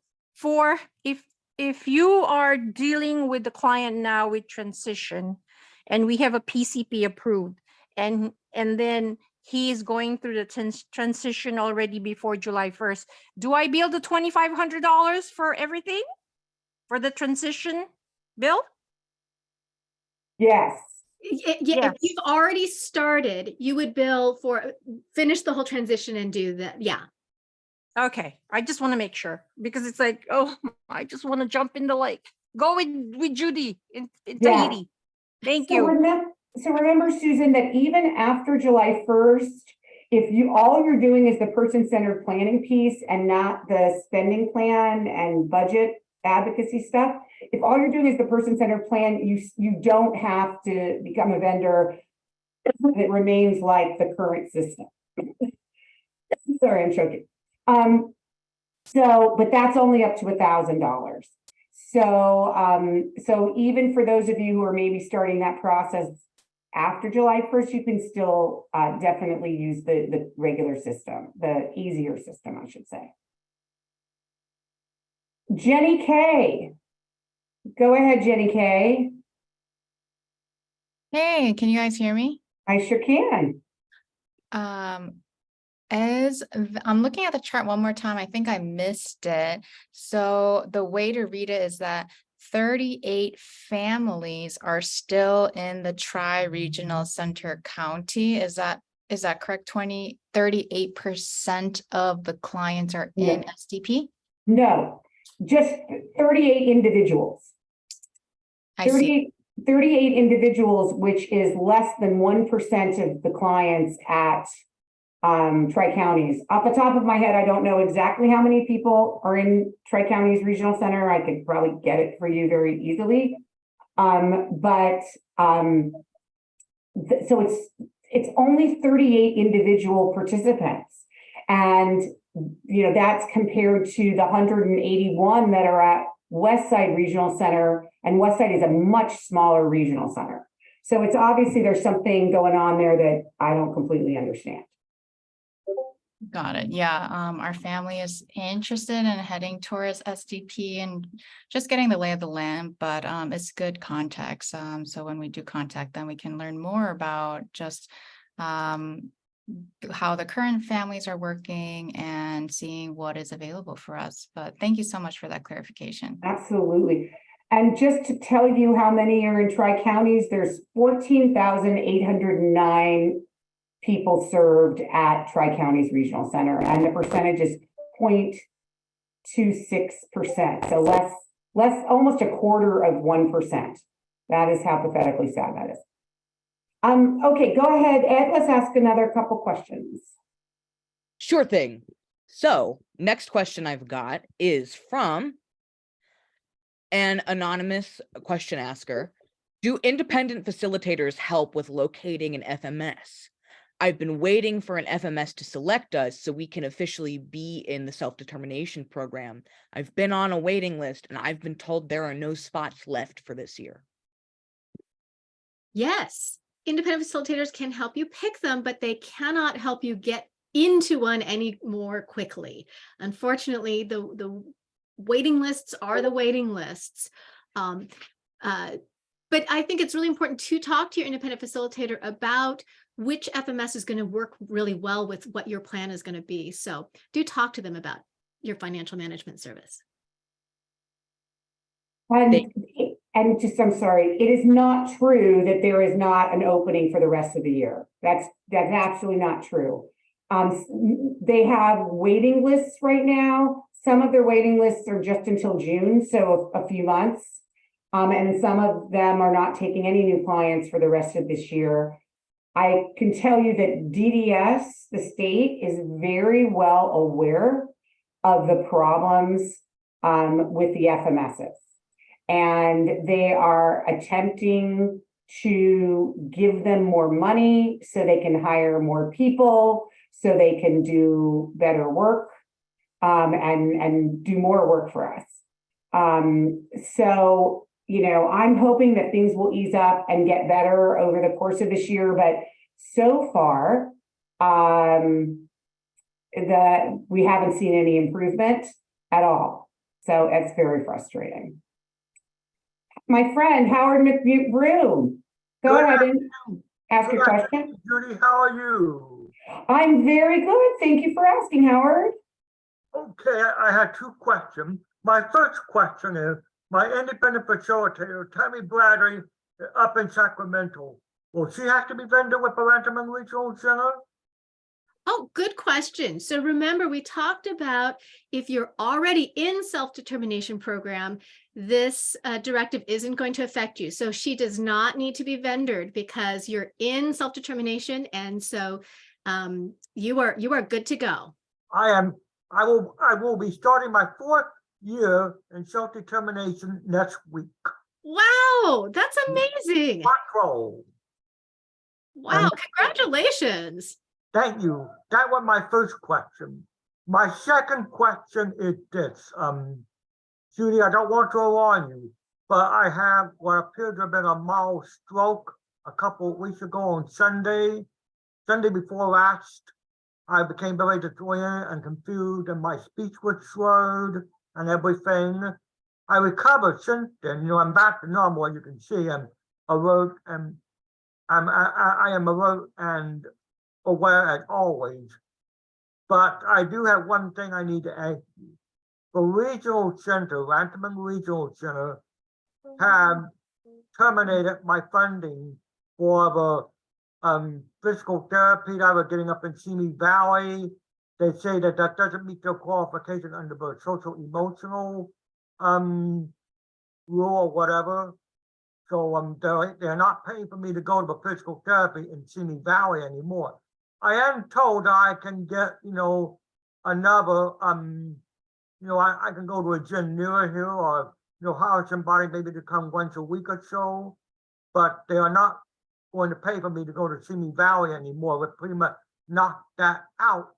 if you are dealing with the client now with transition and we have a PCP approved and then he is going through the transition already before July 1st, do I bill the $2,500 for everything for the transition? bill? Yes. Yeah, Yes. if you've already started, you would bill for, finish the whole transition and do that. Yeah. Okay, I just want to make sure because it's like, oh, I just want to jump in the lake. Go with Judy in Yeah. Tahiti. Thank So you. remember, Susan, that even after July 1st, if all you're doing is the person-centered planning piece and not the spending plan and budget advocacy stuff, if all you're doing is the person-centered plan, you don't have to become a vendor. It remains like the current system. Sorry, I'm choking. But that's only up to $1,000. So even for those of you who are maybe starting that process after July 1st, you can still definitely use the regular system, the easier system, I should say. Jenny K. Go ahead, Jenny K. Hey, can you guys hear me? I sure can. I'm looking at the chart one more time. I think I missed it. So the way to read it is that 38 families are still in the tri-regional center county. Is that correct? 38% of the clients are in SDP? No, just 38 individuals. I see. 38 individuals, which is less than 1% of the clients at Tri-Counties. Off the top of my head, I don't know exactly how many people are in Tri-Counties Regional Center. I could probably get it for you very easily. So it's only 38 individual participants. And, that's compared to the 181 that are at Westside Regional Center, and Westside is a much smaller regional center. So it's obviously there's something going on there that I don't completely understand. Got it. Yeah. Our family is interested in heading towards SDP and just getting the lay of the land, but it's good context. So when we do contact them, we can learn more about just how the current families are working and seeing what is available for us. But thank you so much for that clarification. Absolutely. And just to tell you how many are in Tri-Counties, there's 14,809 people served at Tri-Counties Regional Center, and the percentage is 0.26%. So less, almost 1/4%. That is how pathetically sad that is. Okay, go ahead, Ed. Let's ask another couple questions. Sure thing. So next question I've got is from an anonymous question asker. Do independent facilitators help with locating an FMS? I've been waiting for an FMS to select us so we can officially be in the self-determination program. I've been on a waiting list and I've been told there are no spots left for this year. Yes. Independent facilitators can help you pick them, but they cannot help you get into one any more quickly. Unfortunately, the waiting lists are the waiting lists. But I think it's really important to talk to your independent facilitator about which FMS is going to work really well with what your plan is going to be. So do talk to them about your financial management service. And just, I'm sorry, it is not true that there is not an opening for the rest of the year. That's absolutely not true. They have waiting lists right now. Some of their waiting lists are just until June, so a few months. And some of them are not taking any new clients for the rest of this year. I can tell you that DDS, the state, is very well aware of the problems with the FMSs. And they are attempting to give them more money so they can hire more people, so they can do better work and do more work for us. So, I'm hoping that things will ease up and get better over the course of this year. But so far, we haven't seen any improvement at all. So it's very frustrating. My friend, Howard McBroom, go ahead and ask your question. Judy, how are you? I'm very good. Thank you for asking, Howard. Okay, I had two questions. My first question is, my independent facilitator, Tammy Bradley, up in Sacramento. Will she have to be vendor with the Lanterman Regional Center? Oh, good question. So remember, we talked about if you're already in self-determination program, this directive isn't going to affect you. So she does not need to be vendored because you're in self-determination. And so you are good to go. I will be starting my 4th year in self-determination next week. Wow, that's amazing. Control. Wow, congratulations. Thank you. That was my first question. My second question is this. Judy, I don't want to alarm you, but I have what appeared to have been a mild stroke a couple of weeks ago on Sunday before last. I became very disoriented and confused, and my speech was slurred and everything. I recovered since then. You know, I'm back to normal, as you can see. I'm alert, and I am alert and aware as always. But I do have one thing I need to ask you. The regional center, Lanterman Regional Center, have terminated my funding for the physical therapy that I was getting up in Simi Valley. They say that doesn't meet their qualification under the social emotional rule or whatever. So they're not paying for me to go to the physical therapy in Simi Valley anymore. I am told that I can get, you know, another you know, I can go to a gym near here, or, you know, hire somebody maybe to come once a week or so, but they are not going to pay for me to go to Simi Valley anymore. We've pretty much knocked that out.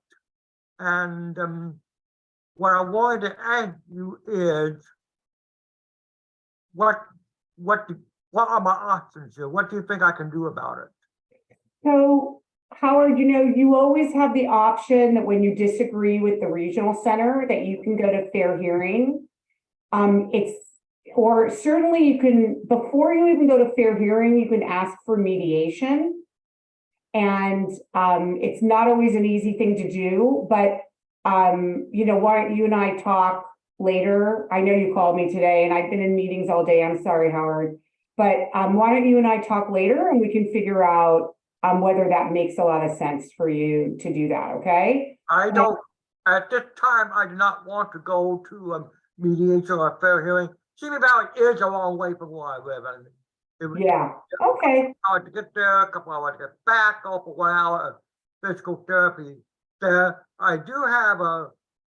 And what I wanted to ask you is, what are my options here? What do you think I can do about it? So, Howard, you know, you always have the option that when you disagree with the regional center, that you can go to fair hearing. Or certainly you can, before you even go to fair hearing, you can ask for mediation. And it's not always an easy thing to do, but you know, why don't you and I talk later? I know you called me today and I've been in meetings all day. I'm sorry, Howard. But why don't you and I talk later and we can figure out whether that makes a lot of sense for you to do that, okay? I don't, at this time, I do not want to go to mediation or fair hearing. Simi Valley is a long way from where I live. I mean, Yeah, okay. hours to get there, a couple hours to get back, over 1 hour of physical therapy there. I do have a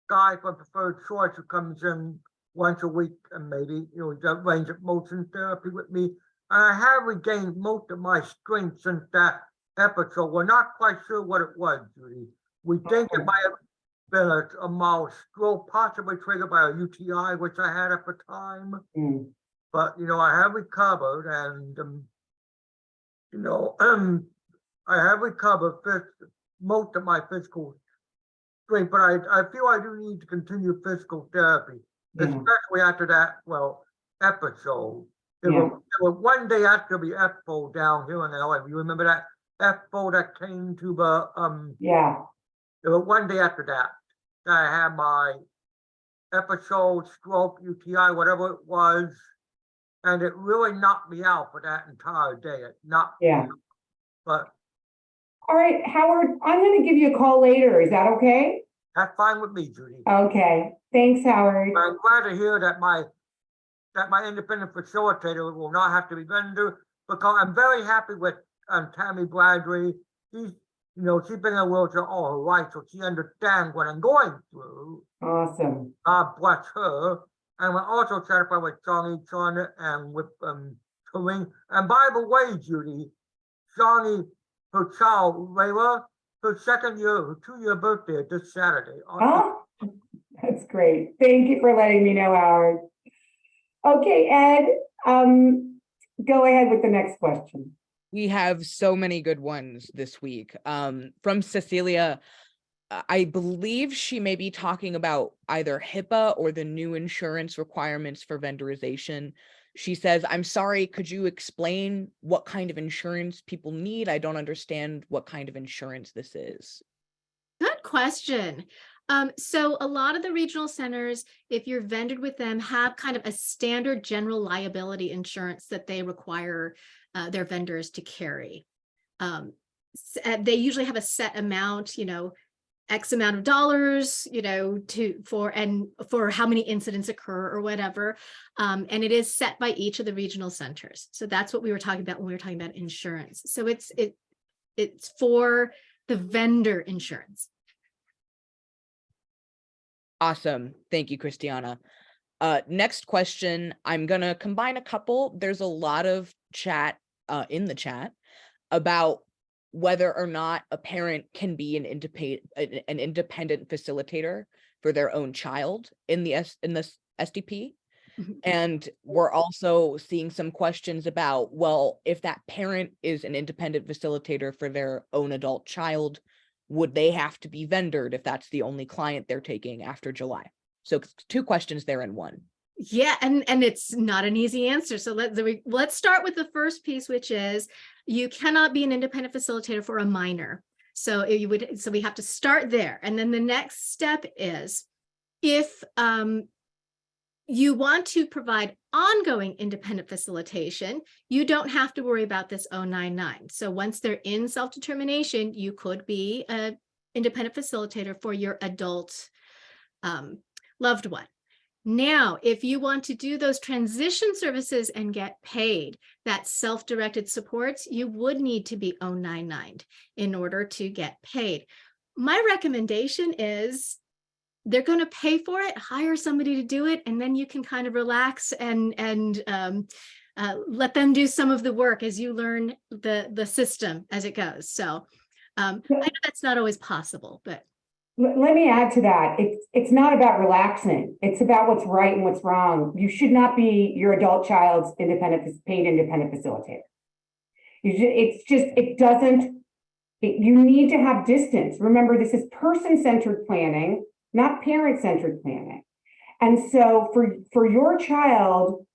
guy from Preferred Choice who comes in once a week and maybe, you know, does range of motion therapy with me. And I have regained most of my strength since that episode. We're not quite sure what it was, Judy. We think it might have been a mild stroke, possibly triggered by a UTI, which I had at the time. But, you know, I have recovered, and, you know, I have recovered most of my physical strength, but I feel I do need to continue physical therapy, especially after that, episode. There were one day after the FO down here in LA. You remember that FO that came to the, there was one day after that I had my episode, stroke, UTI, whatever it was, and it really knocked me out for that entire day. It knocked me out. But all right, Howard, I'm going to give you a call later. Is that okay? that's fine with me, Judy. Okay, thanks, Howard. I'm glad to hear that my independent facilitator will not have to be vendor, because I'm very happy with Tammy Bradley. She's, you know, she's been in a wheelchair all her life, so she understands what I'm going through. Awesome. God bless her. And we're also satisfied with Johnny and with Corinne. And by the way, Judy, Johnny, her child, Layla, her 2-year birthday this Saturday. Oh, that's great. Thank you for letting me know, Howard. Okay, Ed, go ahead with the next question. We have so many good ones this week. From Cecilia, I believe she may be talking about either HIPAA or the new insurance requirements for vendorization. She says, I'm sorry, could you explain what kind of insurance people need? I don't understand what kind of insurance this is. Good question. So a lot of the regional centers, if you're vended with them, have kind of a standard general liability insurance that they require their vendors to carry. They usually have a set amount, X amount of dollars, for how many incidents occur or whatever. And it is set by each of the regional centers. So that's what we were talking about when we were talking about insurance. So it's for the vendor insurance. Awesome. Thank you, Kristianna. Next question. I'm going to combine a couple. There's a lot of chat in the chat about whether or not a parent can be an independent facilitator for their own child in the SDP. And we're also seeing some questions about, well, if that parent is an independent facilitator for their own adult child, would they have to be vendored if that's the only client they're taking after July? So 2 questions there in one. Yeah, and it's not an easy answer. So let's start with the first piece, which is you cannot be an independent facilitator for a minor. So we have to start there. And then the next step is if you want to provide ongoing independent facilitation, you don't have to worry about this 099. So once they're in self-determination, you could be an independent facilitator for your adult loved one. Now, if you want to do those transition services and get paid, that self-directed supports, you would need to be 099 in order to get paid. My recommendation is they're going to pay for it, hire somebody to do it, and then you can kind of relax and let them do some of the work as you learn the system as it goes. So I know that's not always possible, but. Let me add to that. It's not about relaxing. It's about what's right and what's wrong. You should not be your adult child's paid independent facilitator. You need to have distance. Remember, this is person-centered planning, not parent-centered planning. And so for your child,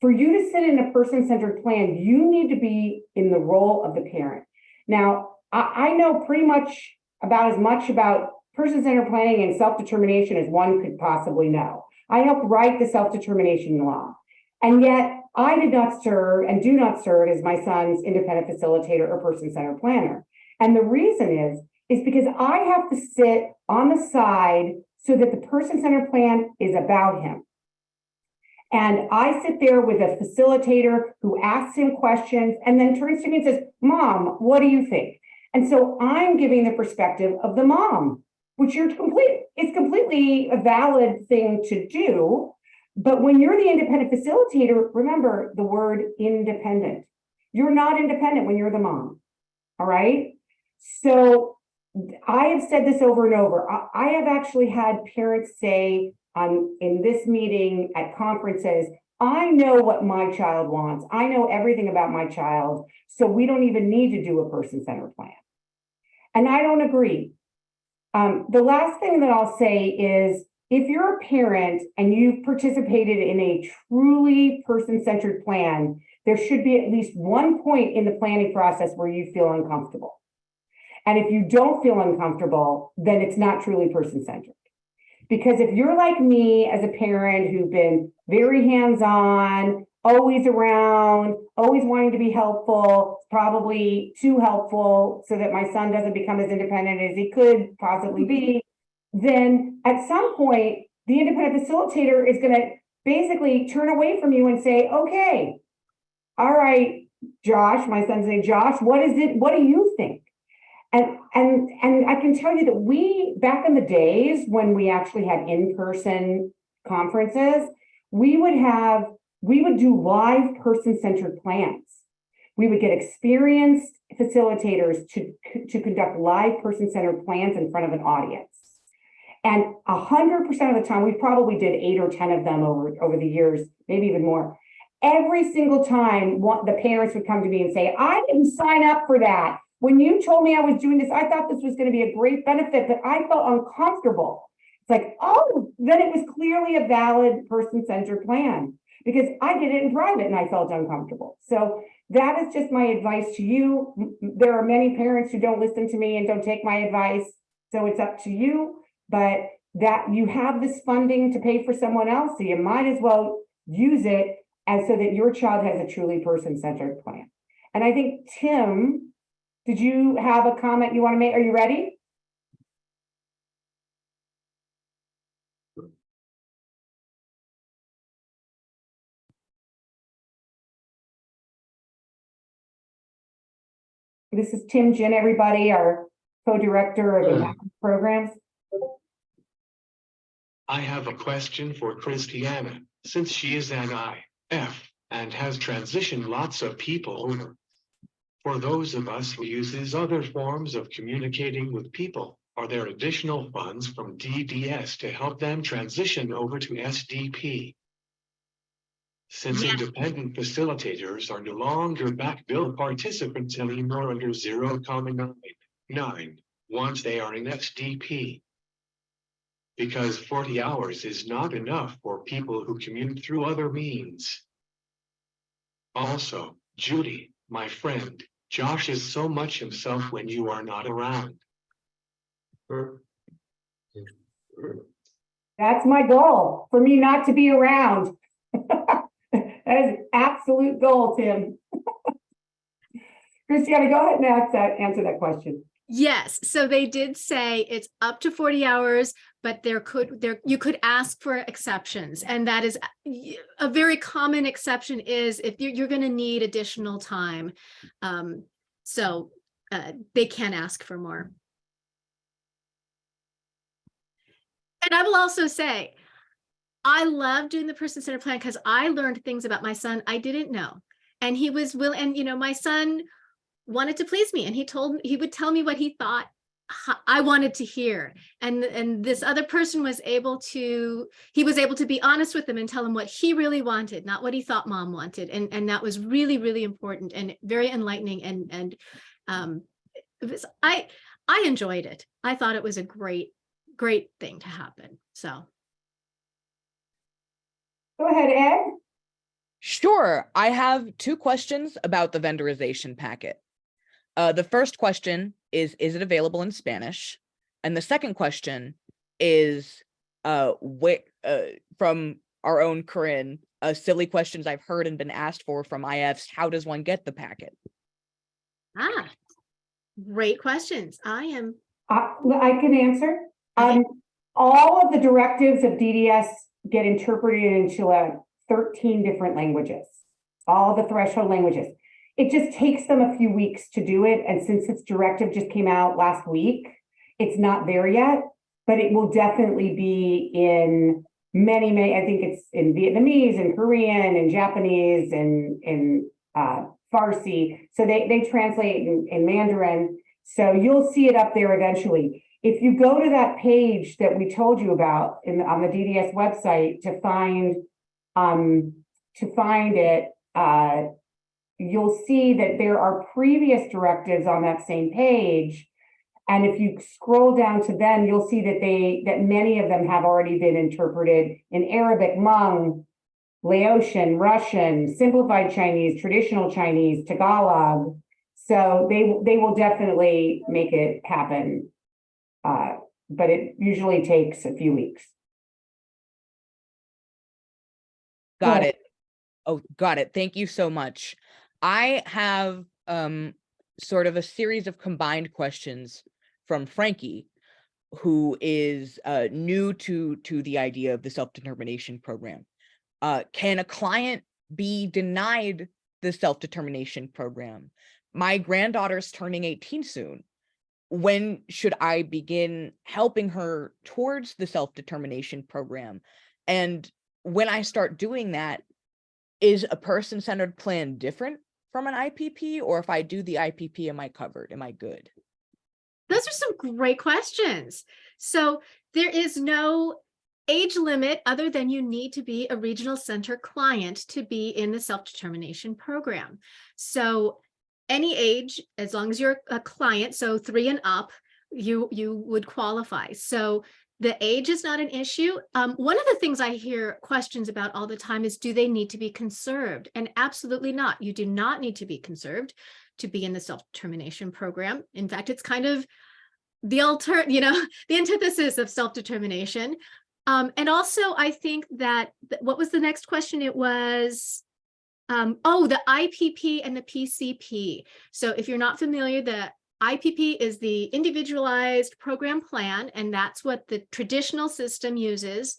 for you to sit in a person-centered plan, you need to be in the role of the parent. Now, I know pretty much about person-centered planning and self-determination as one could possibly know. I helped write the self-determination law. And yet I did not serve and do not serve as my son's independent facilitator or person-centered planner. And the reason is because I have to sit on the side so that the person-centered plan is about him. And I sit there with a facilitator who asks him questions and then turns to me and says, "Mom, what do you think?" And so I'm giving the perspective of the mom, which it's completely a valid thing to do. But when you're the independent facilitator, remember the word independent. You're not independent when you're the mom. All right. So I have said this over and over. I have actually had parents say in this meeting at conferences, I know what my child wants. I know everything about my child. So we don't even need to do a person-centered plan. And I don't agree. The last thing that I'll say is if you're a parent and you've participated in a truly person-centered plan, there should be at least one point in the planning process where you feel uncomfortable. And if you don't feel uncomfortable, then it's not truly person-centered. Because if you're like me as a parent who've been very hands-on, always around, always wanting to be helpful, probably too helpful so that my son doesn't become as independent as he could possibly be, then at some point, the independent facilitator is going to basically turn away from you and say, okay, all right, Josh, my son's name, Josh, what is it? What do you think? And I can tell you that we, back in the days when we actually had in-person conferences, we would do live person-centered plans. We would get experienced facilitators to conduct live person-centered plans in front of an audience. And 100% of the time, we probably did 8 or 10 of them over the years, maybe even more. Every single time, the parents would come to me and say, I didn't sign up for that. When you told me I was doing this, I thought this was going to be a great benefit, but I felt uncomfortable. It's like, oh, then it was clearly a valid person-centered plan because I did it in private and I felt uncomfortable. So that is just my advice to you. There are many parents who don't listen to me and don't take my advice. So it's up to you. But that you have this funding to pay for someone else, so you might as well use it as so that your child has a truly person-centered plan. And I think, Tim, did you have a comment you want to make? Are you ready? This is Tim Jin, everybody, our co-director of Impact Programs. I have a question for Kristianna, since she is an IF and has transitioned lots of people over. For those of us who uses other forms of communicating with people, are there additional funds from DDS to help them transition over to SDP? Since independent facilitators are no longer back-billed participants anymore under 0,99 once they are in SDP. Because 40 hours is not enough for people who commute through other means. Also, Judy, my friend, Josh is so much himself when you are not around. That's my goal, for me not to be around. That is absolute goal, Tim. Kristianna, go ahead and answer that question. Yes, so they did say it's up to 40 hours, but you could ask for exceptions, and that is a very common exception is if you're going to need additional time, so they can ask for more. And I will also say, I love doing the person-centered plan because I learned things about my son I didn't know, and he was willing. And my son wanted to please me, and he would tell me what he thought I wanted to hear, and this other person was able to be honest with him and tell him what he really wanted, not what he thought mom wanted, and that was really, really important and very enlightening, and I enjoyed it. I thought it was a great thing to happen. So go ahead, Ed. Sure. I have two questions about the vendorization packet. The first question is it available in Spanish? And the second question is, from our own Corinne, silly questions I've heard and been asked for from IFs, how does one get the packet? Great questions. I can answer. All of the directives of DDS get interpreted into 13 different languages, all the threshold languages. It just takes them a few weeks to do it. And since this directive just came out last week, it's not there yet, but it will definitely be in many, I think it's in Vietnamese and Korean and Japanese and in Farsi. So they translate in Mandarin. So you'll see it up there eventually. If you go to that page that we told you about on the DDS website to find it, you'll see that there are previous directives on that same page. And if you scroll down to them, you'll see that many of them have already been interpreted in Arabic, Hmong, Laotian, Russian, simplified Chinese, traditional Chinese, Tagalog. So they will definitely make it happen. But it usually takes a few weeks. Got it. Oh, got it. Thank you so much. I have sort of a series of combined questions from Frankie, who is new to the idea of the self-determination program. Can a client be denied the self-determination program? My granddaughter's turning 18 soon. When should I begin helping her towards the self-determination program? And when I start doing that, is a person-centered plan different from an IPP? Or if I do the IPP, am I covered? Am I good? Those are some great questions. So there is no age limit other than you need to be a regional center client to be in the self-determination program. So any age, as long as you're a client, so 3 and up, you would qualify. So the age is not an issue. One of the things I hear questions about all the time is, do they need to be conserved? And absolutely not. You do not need to be conserved to be in the self-determination program. In fact, it's kind of the antithesis of self-determination. And also I think that, what was the next question? It was, the IPP and the PCP. So if you're not familiar, the IPP is the individualized program plan, and that's what the traditional system uses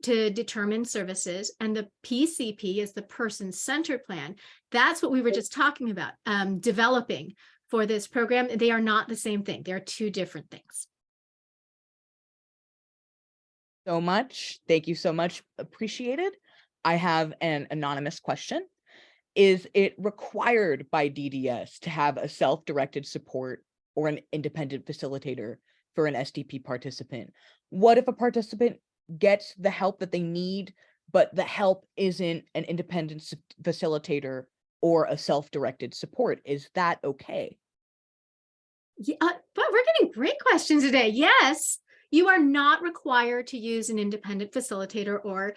to determine services. And the PCP is the person-centered plan. That's what we were just talking about, developing for this program. They are not the same thing. They're two different things. So much. Thank you so much. Appreciated. I have an anonymous question. Is it required by DDS to have a self-directed support or an independent facilitator for an SDP participant? What if a participant gets the help that they need, but the help isn't an independent facilitator or a self-directed support? Is that okay? Yeah, but we're getting great questions today. Yes, you are not required to use an independent facilitator, or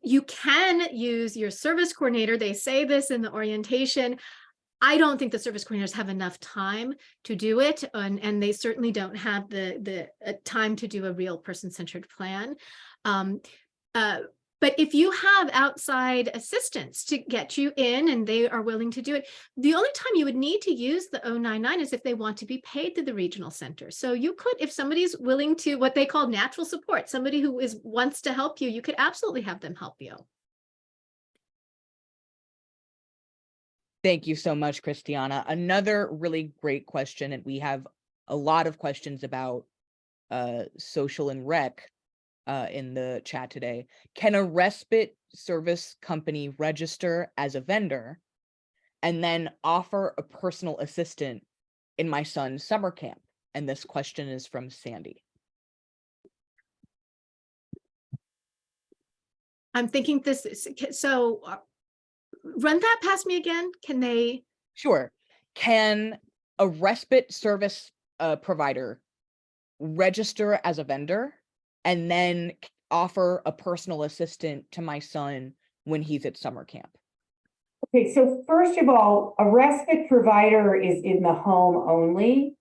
you can use your service coordinator. They say this in the orientation. I don't think the service coordinators have enough time to do it, and they certainly don't have the time to do a real person-centered plan. But if you have outside assistants to get you in and they are willing to do it, the only time you would need to use the 099 is if they want to be paid through the regional center. So you could, if somebody's willing to, what they call natural support, somebody who wants to help you, you could absolutely have them help you. Thank you so much, Kristianna. Another really great question, and we have a lot of questions about social and rec in the chat today. Can a respite service company register as a vendor and then offer a personal assistant in my son's summer camp? And this question is from Sandy. I'm thinking this is, so run that past me again. Can they? Sure. Can a respite service provider register as a vendor and then offer a personal assistant to my son when he's at summer camp? Okay, so first of all, a respite provider is in the home only.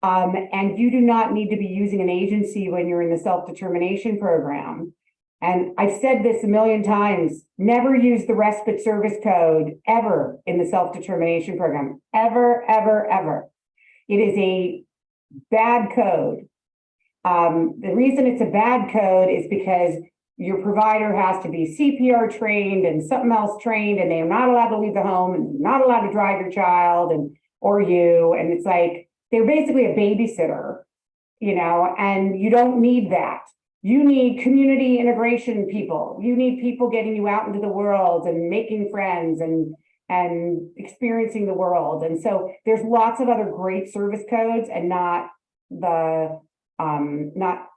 And you do not need to be using an agency when you're in the self-determination program. And I've said this a million times, never use the respite service code ever in the self-determination program, ever, ever, ever. It is a bad code. The reason it's a bad code is because your provider has to be CPR trained and something else trained, and they are not allowed to leave the home and not allowed to drive your child or you. And it's like, they're basically a babysitter, and you don't need that. You need community integration people. You need people getting you out into the world and making friends and experiencing the world. And so there's lots of other great service codes and not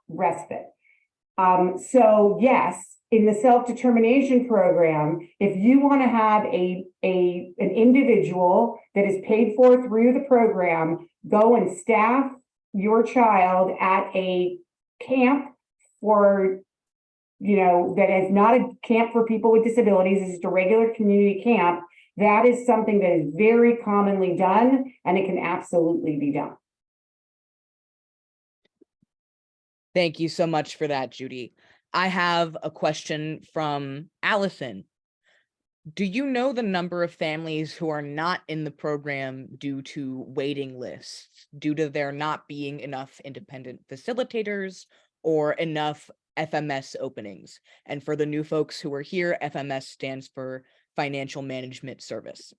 respite. So yes, in the self-determination program, if you want to have an individual that is paid for through the program, go and staff your child at a camp for, that is not a camp for people with disabilities, it's just a regular community camp. That is something that is very commonly done, and it can absolutely be done. Thank you so much for that, Judy. I have a question from Allison. Do you know the number of families who are not in the program due to waiting lists, due to there not being enough independent facilitators or enough FMS openings? And for the new folks who are here, FMS stands for Financial Management Service.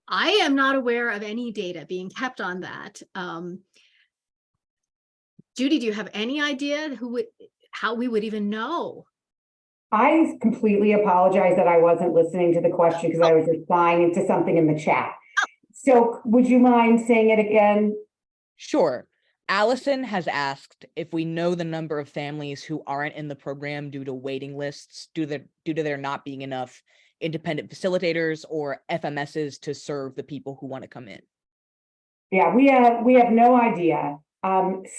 I am not aware of any data being kept on that. Judy, do you have any idea how we would even know? I completely apologize that I wasn't listening to the question because I was replying to something in the chat. So would you mind saying it again? Sure. Allison has asked if we know the number of families who aren't in the program due to waiting lists, due to there not being enough independent facilitators or FMSs to serve the people who want to come in. Yeah, we have no idea.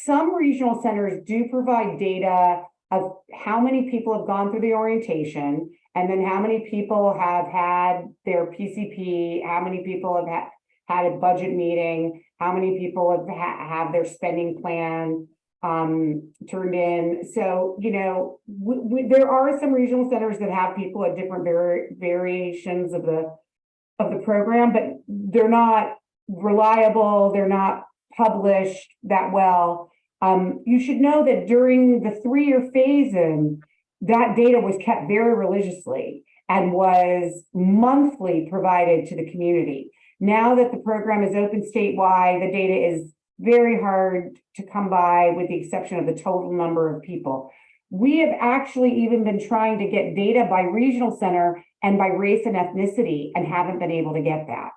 Some regional centers do provide data of how many people have gone through the orientation, and then how many people have had their PCP, how many people have had a budget meeting, how many people have their spending plan turned in. So, you know, there are some regional centers that have people at different variations of the program, but they're not reliable, they're not published that well. You should know that during the 3-year phase-in, that data was kept very religiously and was monthly provided to the community. Now that the program is open statewide, the data is very hard to come by, with the exception of the total number of people. We have actually even been trying to get data by regional center and by race and ethnicity and haven't been able to get that.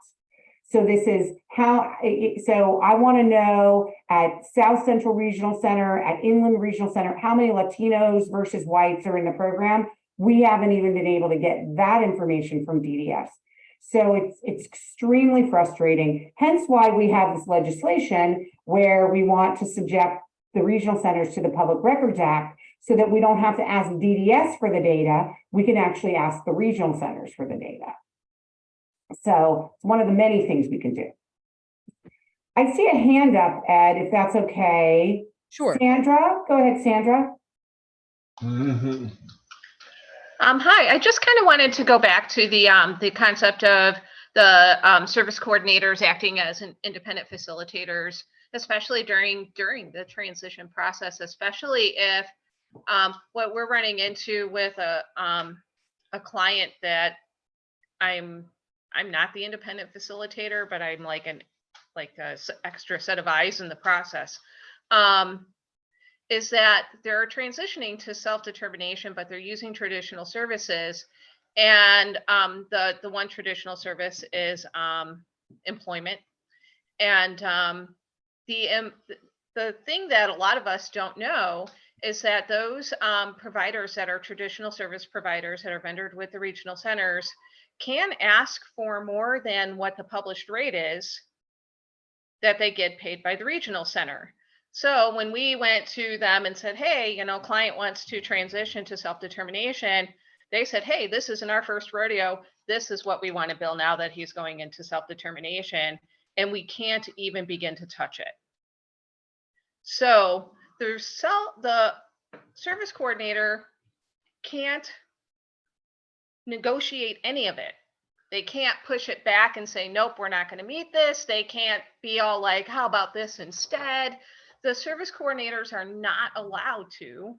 So this is how, so I want to know at South Central Regional Center, at Inland Regional Center, how many Latinos versus whites are in the program. We haven't even been able to get that information from DDS. So it's extremely frustrating, hence why we have this legislation where we want to subject the regional centers to the Public Records Act, so that we don't have to ask DDS for the data, we can actually ask the regional centers for the data. So it's one of the many things we can do. I see a hand up, Ed, if that's okay. Sure. Sandra, go ahead, Sandra. Hi, I just kind of wanted to go back to the concept of the service coordinators acting as an independent facilitators, especially during the transition process, especially if what we're running into with a client that I'm not the independent facilitator, but I'm like an extra set of eyes in the process. Is that they're transitioning to self-determination, but they're using traditional services. And the one traditional service is employment. And the thing that a lot of us don't know is that those providers that are traditional service providers that are vendored with the regional centers can ask for more than what the published rate is that they get paid by the regional center. So when we went to them and said, hey, you know, client wants to transition to self-determination, they said, hey, this isn't our first rodeo. This is what we want to bill now that he's going into self-determination, and we can't even begin to touch it. So the service coordinator can't negotiate any of it. They can't push it back and say, nope, we're not going to meet this. They can't be all like, how about this instead? The service coordinators are not allowed to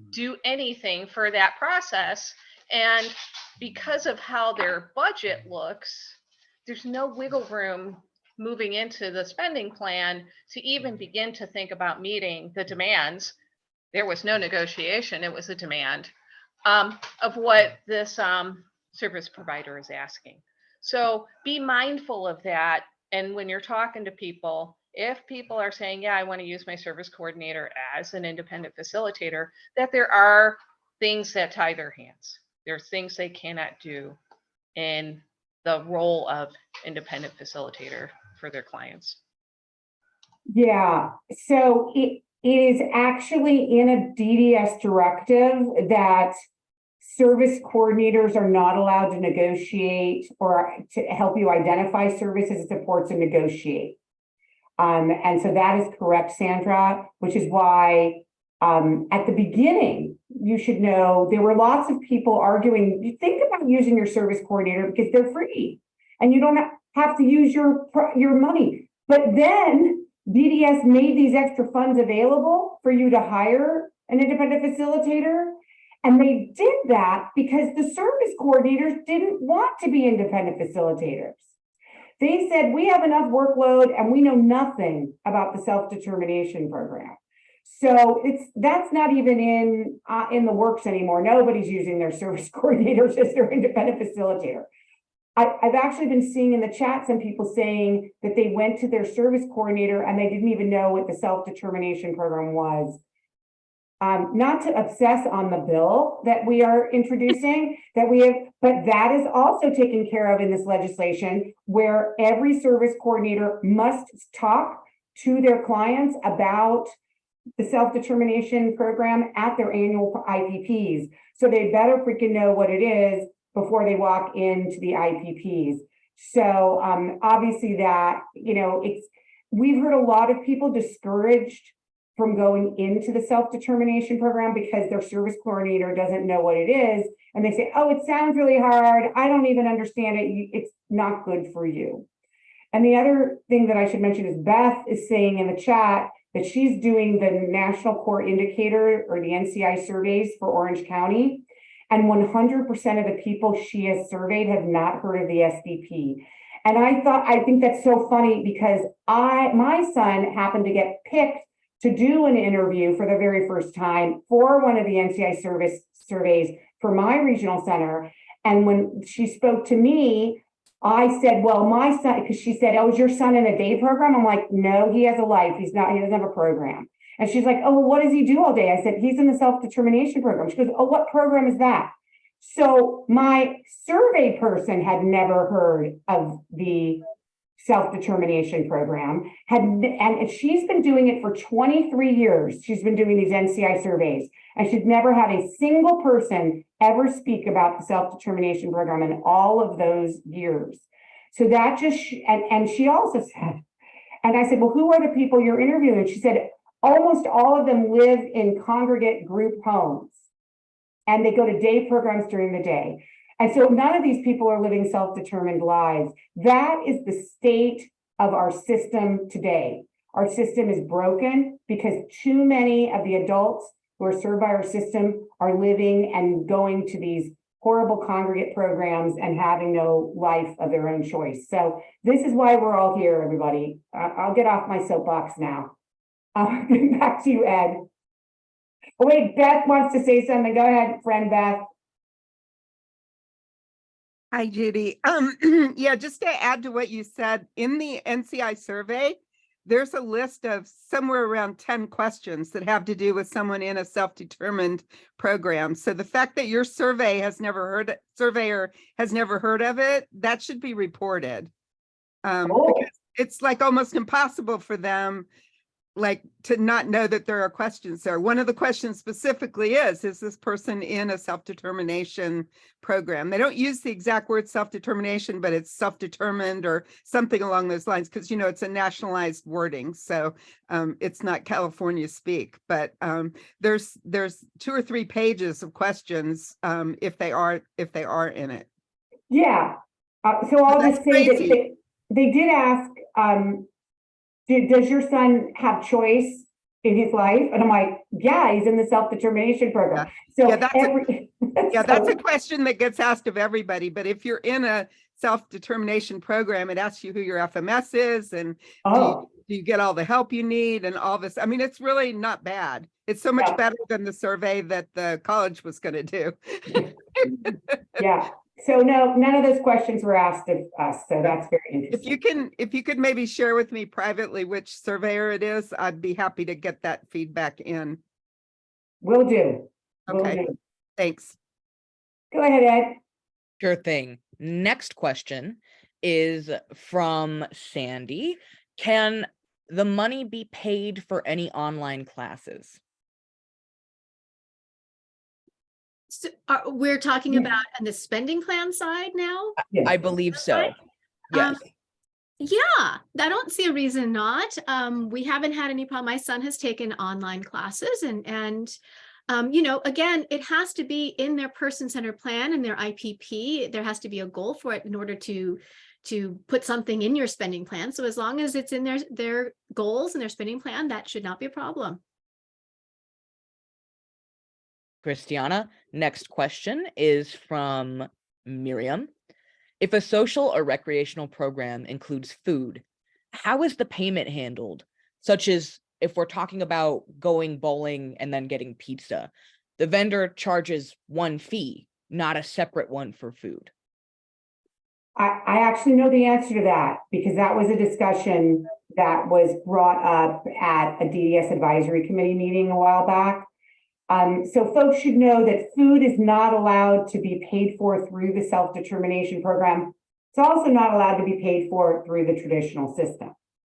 do anything for that process. And because of how their budget looks, there's no wiggle room moving into the spending plan to even begin to think about meeting the demands. There was no negotiation, it was a demand of what this service provider is asking. So be mindful of that. And when you're talking to people, if people are saying, yeah, I want to use my service coordinator as an independent facilitator, that there are things that tie their hands. There are things they cannot do in the role of independent facilitator for their clients. Yeah, so it is actually in a DDS directive that service coordinators are not allowed to negotiate or to help you identify services, supports, and negotiate. And so that is correct, Sandra, which is why at the beginning, you should know there were lots of people arguing, you think about using your service coordinator because they're free and you don't have to use your money. But then DDS made these extra funds available for you to hire an independent facilitator. And they did that because the service coordinators didn't want to be independent facilitators. They said, we have enough workload and we know nothing about the self-determination program. So that's not even in the works anymore. Nobody's using their service coordinators as their independent facilitator. I've actually been seeing in the chat some people saying that they went to their service coordinator and they didn't even know what the self-determination program was. Not to obsess on the bill that we are introducing, but that is also taken care of in this legislation, where every service coordinator must talk to their clients about the self-determination program at their annual IPPs. So they better freaking know what it is before they walk into the IPPs. So obviously that, we've heard a lot of people discouraged from going into the self-determination program because their service coordinator doesn't know what it is. And they say, oh, it sounds really hard. I don't even understand it. It's not good for you. And the other thing that I should mention is Beth is saying in the chat that she's doing the National Core Indicator or the NCI surveys for Orange County. And 100% of the people she has surveyed have not heard of the SDP. And I think that's so funny because my son happened to get picked to do an interview for the very first time for one of the NCI surveys for my regional center. And when she spoke to me, I said, well, my son, because she said, oh, is your son in a day program? I'm like, no, he has a life. He doesn't have a program. And she's like, oh, well, what does he do all day? I said, he's in the self-determination program. She goes, oh, what program is that? So my survey person had never heard of the self-determination program, and she's been doing it for 23 years. She's been doing these NCI surveys, and she's never had a single person ever speak about the self-determination program in all of those years. So that just, and she also said, and I said, well, who are the people you're interviewing? And she said, almost all of them live in congregate group homes, and they go to day programs during the day. And so none of these people are living self-determined lives. That is the state of our system today. Our system is broken because too many of the adults who are served by our system are living and going to these horrible congregate programs and having no life of their own choice. So this is why we're all here, everybody. I'll get off my soapbox now. Back to you, Ed. Oh, wait, Beth wants to say something. Go ahead, friend Beth. Hi, Judy. Yeah, just to add to what you said, in the NCI survey, there's a list of somewhere around 10 questions that have to do with someone in a self-determined program. So the fact that your surveyor has never heard of it, that should be reported. Because it's like almost impossible for them to not know that there are questions there. One of the questions specifically is this person in a self-determination program? They don't use the exact word self-determination, but it's self-determined or something along those lines, because it's a nationalized wording. So it's not California speak, but there's 2 or 3 pages of questions if they are in it. Yeah. So I'll just say that they did ask, does your son have choice in his life? And I'm like, yeah, he's in the self-determination program. So yeah, that's a question that gets asked of everybody. But if you're in a self-determination program, it asks you who your FMS is and do you get all the help you need and all this. I mean, it's really not bad. It's so much better than the survey that the college was going to do. Yeah. So no, none of those questions were asked of us. So that's very interesting. If you could maybe share with me privately which surveyor it is, I'd be happy to get that feedback in. Will do. Okay. Thanks. Go ahead, Ed. Sure thing. Next question is from Sandy. Can the money be paid for any online classes? So we're talking about on the spending plan side now? Yes. I believe so. Yes. Yeah, I don't see a reason not. We haven't had any problem. My son has taken online classes and again, it has to be in their person-centered plan and their IPP. There has to be a goal for it in order to put something in your spending plan. So as long as it's in their goals and their spending plan, that should not be a problem. Kristianna, next question is from Miriam. If a social or recreational program includes food, how is the payment handled? Such as if we're talking about going bowling and then getting pizza, the vendor charges one fee, not a separate one for food. I actually know the answer to that because that was a discussion that was brought up at a DDS advisory committee meeting a while back. So folks should know that food is not allowed to be paid for through the self-determination program. It's also not allowed to be paid for through the traditional system,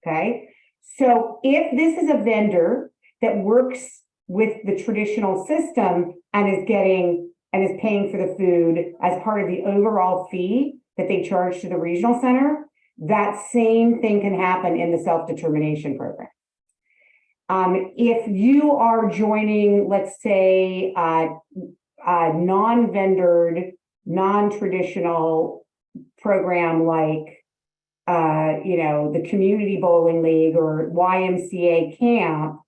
okay? So if this is a vendor that works with the traditional system and is paying for the food as part of the overall fee, that they charge to the regional center, that same thing can happen in the self-determination program. If you are joining, let's say, non-vendored, non-traditional program like, the Community Bowling League or YMCA camp,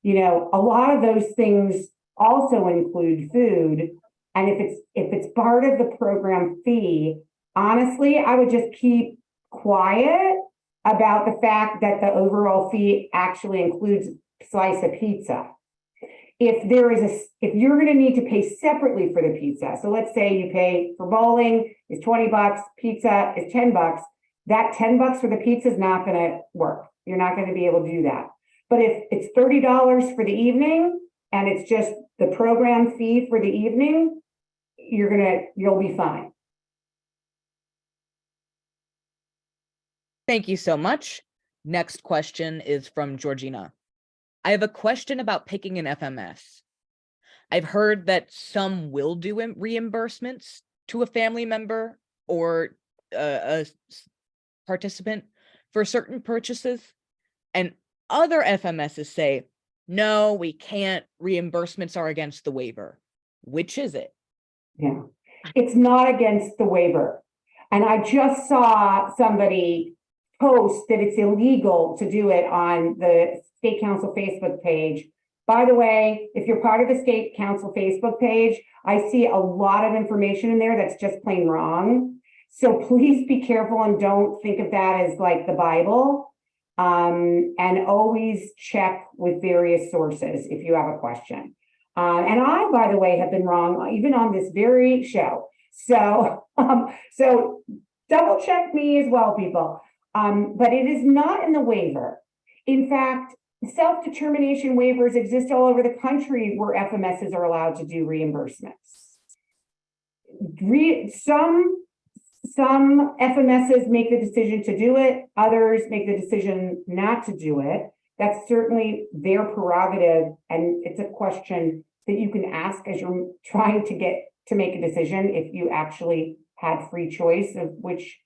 a lot of those things also include food. And if it's part of the program fee, honestly, I would just keep quiet about the fact that the overall fee actually includes a slice of pizza. If you're going to need to pay separately for the pizza, so let's say you pay for bowling is $20, pizza is $10, that $10 for the pizza is not going to work. You're not going to be able to do that. But if it's $30 for the evening and it's just the program fee for the evening, you'll be fine. Thank you so much. Next question is from Georgina. I have a question about picking an FMS. I've heard that some will do reimbursements to a family member or a participant for certain purchases, and other FMSs say, no, we can't, reimbursements are against the waiver. Which is it? Yeah, it's not against the waiver. And I just saw somebody post that it's illegal to do it on the State Council Facebook page. By the way, if you're part of the State Council Facebook page, I see a lot of information in there that's just plain wrong. So please be careful and don't think of that as like the Bible. And always check with various sources if you have a question. And I, by the way, have been wrong even on this very show. So, so double check me as well, people. But it is not in the waiver. In fact, self-determination waivers exist all over the country where FMSs are allowed to do reimbursements. Some FMSs make the decision to do it, others make the decision not to do it. That's certainly their prerogative, and it's a question that you can ask as you're trying to make a decision if you actually had free choice of which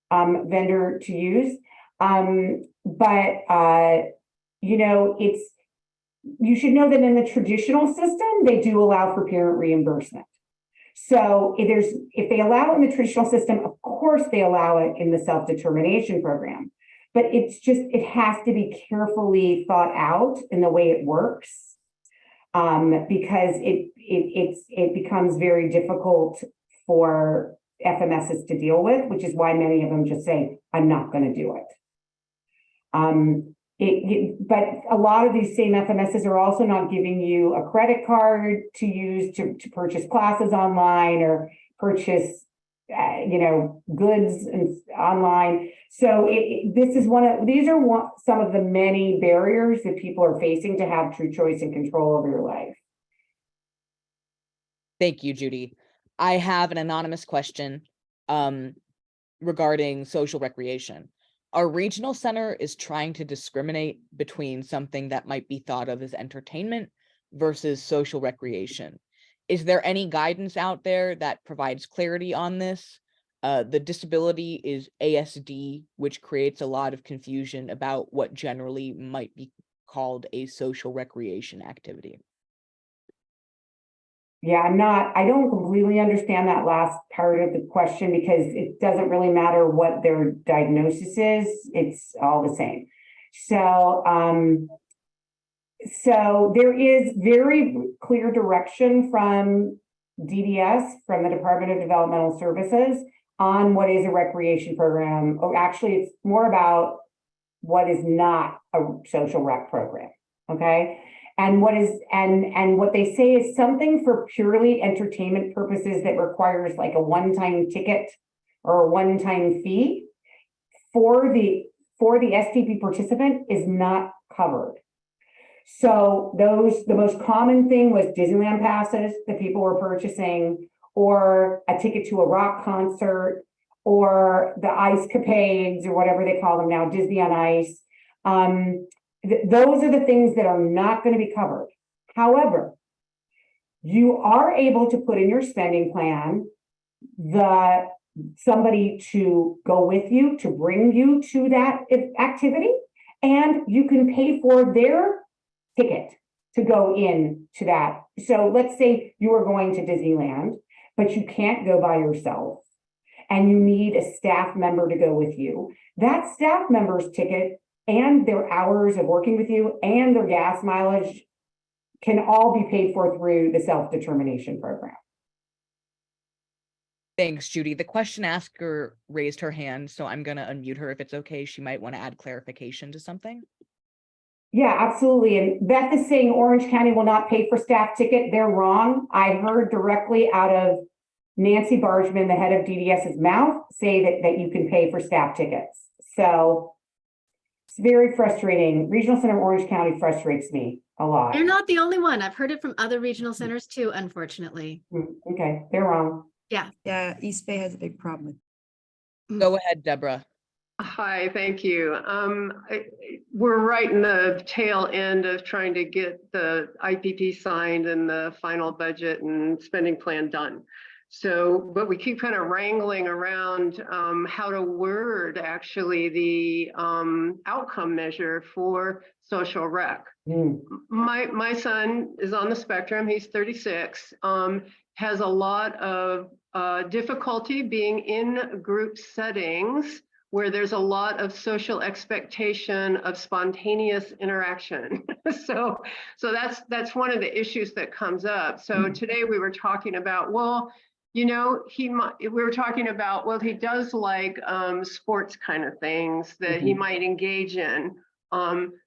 vendor to use. You should know that in the traditional system, they do allow for parent reimbursement. So if they allow it in the traditional system, of course they allow it in the self-determination program, but it has to be carefully thought out in the way it works, because it becomes very difficult for FMSs to deal with, which is why many of them just say, I'm not going to do it. But a lot of these same FMSs are also not giving you a credit card to use to purchase classes online or purchase, goods online. So these are some of the many barriers that people are facing to have true choice and control over your life. Thank you, Judy. I have an anonymous question regarding social recreation. Our regional center is trying to discriminate between something that might be thought of as entertainment versus social recreation. Is there any guidance out there that provides clarity on this? The disability is ASD, which creates a lot of confusion about what generally might be called a social recreation activity. Yeah, I don't completely understand that last part of the question because it doesn't really matter what their diagnosis is. It's all the same. So, so there is very clear direction from DDS, from the Department of Developmental Services, on what is a recreation program. Or actually, it's more about what is not a social rec program. Okay. And what they say is something for purely entertainment purposes that requires like a one-time ticket or a one-time fee for the SDP participant is not covered. So the most common thing was Disneyland passes that people were purchasing, or a ticket to a rock concert, or the ice capades, or whatever they call them now, Disney on Ice. Those are the things that are not going to be covered. However, you are able to put in your spending plan the somebody to go with you, to bring you to that activity, and you can pay for their ticket to go in to that. So let's say you are going to Disneyland, but you can't go by yourself and you need a staff member to go with you. That staff member's ticket and their hours of working with you and their gas mileage can all be paid for through the self-determination program. Thanks, Judy. The question asker raised her hand, so I'm going to unmute her if it's okay. She might want to add clarification to something. Yeah, absolutely. And Beth is saying Orange County will not pay for staff ticket. They're wrong. I heard directly out of Nancy Bargeman, the head of DDS's mouth, say that you can pay for staff tickets. So it's very frustrating. Regional Center Orange County frustrates me a lot. You're not the only one. I've heard it from other regional centers too, unfortunately. Okay, they're wrong. Yeah, East Bay has a big problem with. Go ahead, Deborah. Hi, thank you. We're right in the tail end of trying to get the IPP signed and the final budget and spending plan done. So, but we keep kind of wrangling around how to word actually the outcome measure for social rec. My son is on the spectrum. He's 36. Has a lot of difficulty being in group settings where there's a lot of social expectation of spontaneous interaction. so that's one of the issues that comes up. So today we were talking about, well, you know, he does like sports kind of things that he might engage in.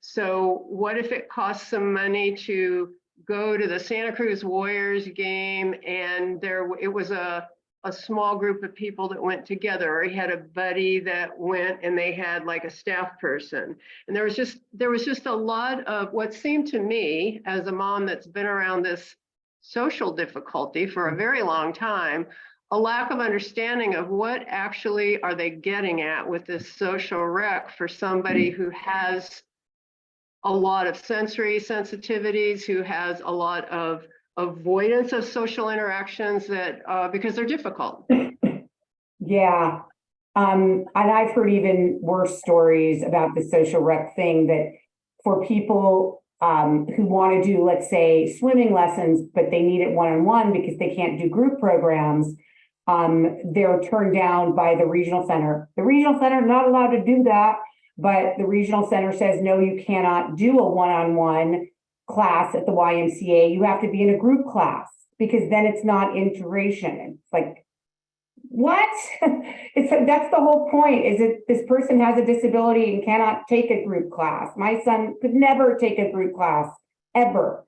So what if it costs some money to go to the Santa Cruz Warriors game, and it was a small group of people that went together, or he had a buddy that went and they had like a staff person. And there was just a lot of what seemed to me, as a mom that's been around this social difficulty for a very long time, a lack of understanding of what actually are they getting at with this social rec for somebody who has a lot of sensory sensitivities, who has a lot of avoidance of social interactions that because they're difficult. Yeah. And I've heard even worse stories about the social rec thing, that for people who want to do, let's say, swimming lessons, but they need it one-on-one because they can't do group programs, they're turned down by the regional center. The regional center is not allowed to do that, but the regional center says, no, you cannot do a one-on-one class at the YMCA. You have to be in a group class, because then it's not integration. It's like, what? That's the whole point, is that this person has a disability and cannot take a group class. My son could never take a group class, ever.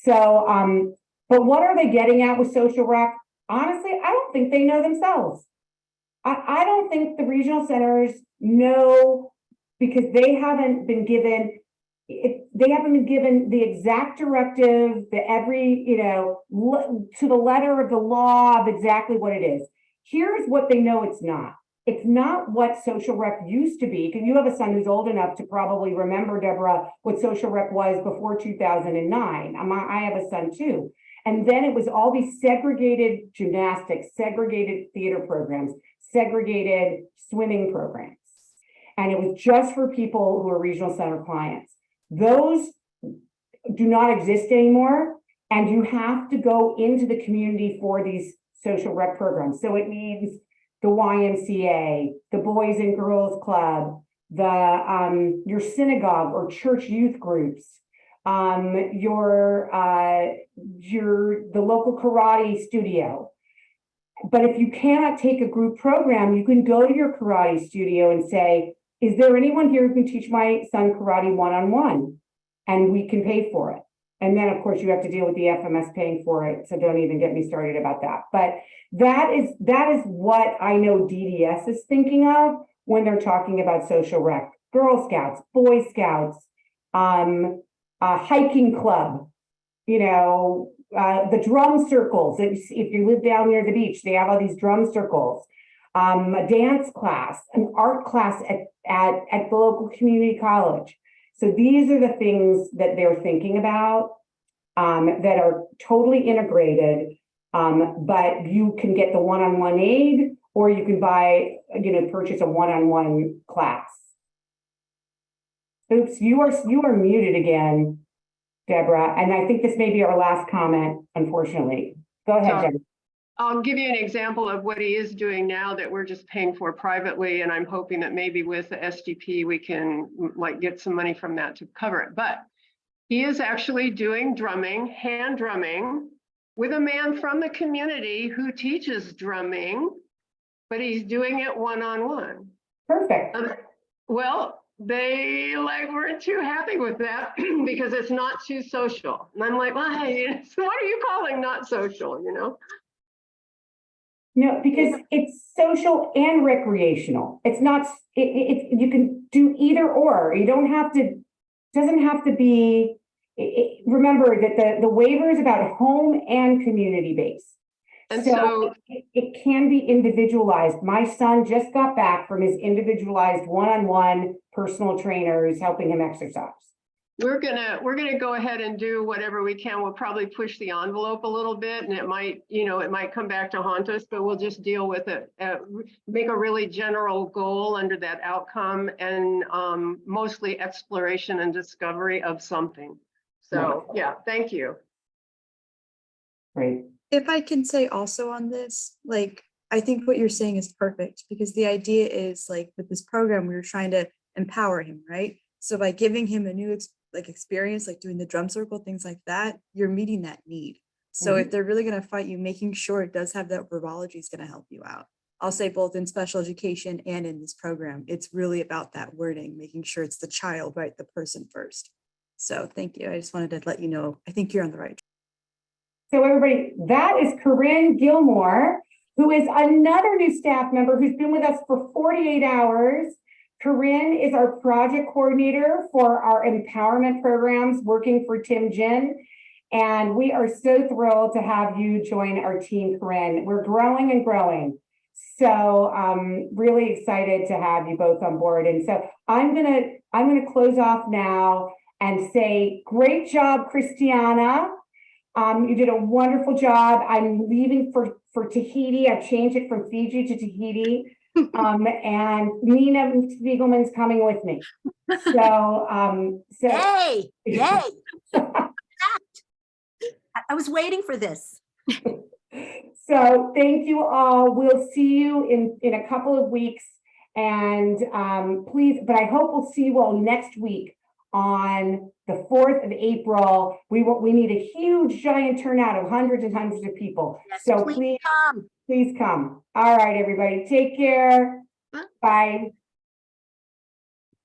So, but what are they getting at with social rec? Honestly, I don't think they know themselves. I don't think the regional centers know, because they haven't been given the exact directive, to the letter of the law of exactly what it is. Here's what they know it's not. It's not what social rec used to be, because you have a son who's old enough to probably remember, Deborah, what social rec was before 2009. I have a son too. And then it was all these segregated gymnastics, segregated theater programs, segregated swimming programs. And it was just for people who are regional center clients. Those do not exist anymore. And you have to go into the community for these social rec programs. So it means the YMCA, the Boys and Girls Club, your synagogue or church youth groups, the local karate studio. But if you cannot take a group program, you can go to your karate studio and say, is there anyone here who can teach my son karate one-on-one? And we can pay for it. And then, of course, you have to deal with the FMS paying for it. So don't even get me started about that. But that is what I know DDS is thinking of when they're talking about social rec. Girl Scouts, Boy Scouts, hiking club, the drum circles. If you live down near the beach, they have all these drum circles. A dance class, an art class at the local community college. So these are the things that they're thinking about that are totally integrated, but you can get the one-on-one aid, or you can buy, purchase a one-on-one class. Oops, you are muted again, Deborah, and I think this may be our last comment, unfortunately. Go ahead, Sorry. Deborah. I'll give you an example of what he is doing now that we're just paying for privately, and I'm hoping that maybe with the SDP, we can like get some money from that to cover it. But he is actually doing drumming, hand drumming, with a man from the community who teaches drumming, but he's doing it one-on-one. Perfect. Well, they weren't too happy with that because it's not too social. And I'm like, well, hey, so what are you calling not social, No, because it's social and recreational. It's not, you can do either or. You don't have to, doesn't have to be, remember that the waiver is about home and community based. And So so it can be individualized. My son just got back from his individualized one-on-one personal trainers helping him exercise. we're gonna go ahead and do whatever we can. We'll probably push the envelope a little bit, and it might come back to haunt us, but we'll just deal with it. Make a really general goal under that outcome, and mostly exploration and discovery of something. So yeah, thank you. Great. If I can say also on this, I think what you're saying is perfect, because the idea is with this program, we were trying to empower him, right? So by giving him a new experience, like doing the drum circle, things like that, you're meeting that need. So if they're really going to fight you, making sure it does have that verbology is going to help you out. I'll say both in special education and in this program, it's really about that wording, making sure it's the child, right? The person first. So thank you. I just wanted to let you know, I think you're on the right track. So everybody, that is Corinne Gilmore, who is another new staff member who's been with us for 48 hours. Corinne is our project coordinator for our empowerment programs working for Tim Jin. And we are so thrilled to have you join our team, Corinne. We're growing and growing. So really excited to have you both on board. And so I'm gonna close off now and say, great job, Kristianna. You did a wonderful job. I'm leaving for Tahiti. I've changed it from Fiji to Tahiti. And Nina Spiegelman's coming with me. So, Yay! Yay! I was waiting for this. So thank you all. We'll see you in a couple of weeks. And please, but I hope we'll see you all next week on the 4th of April. We need a huge, giant turnout of hundreds and hundreds of people. Yes, So please come. please come. All right, everybody, take care. Bye.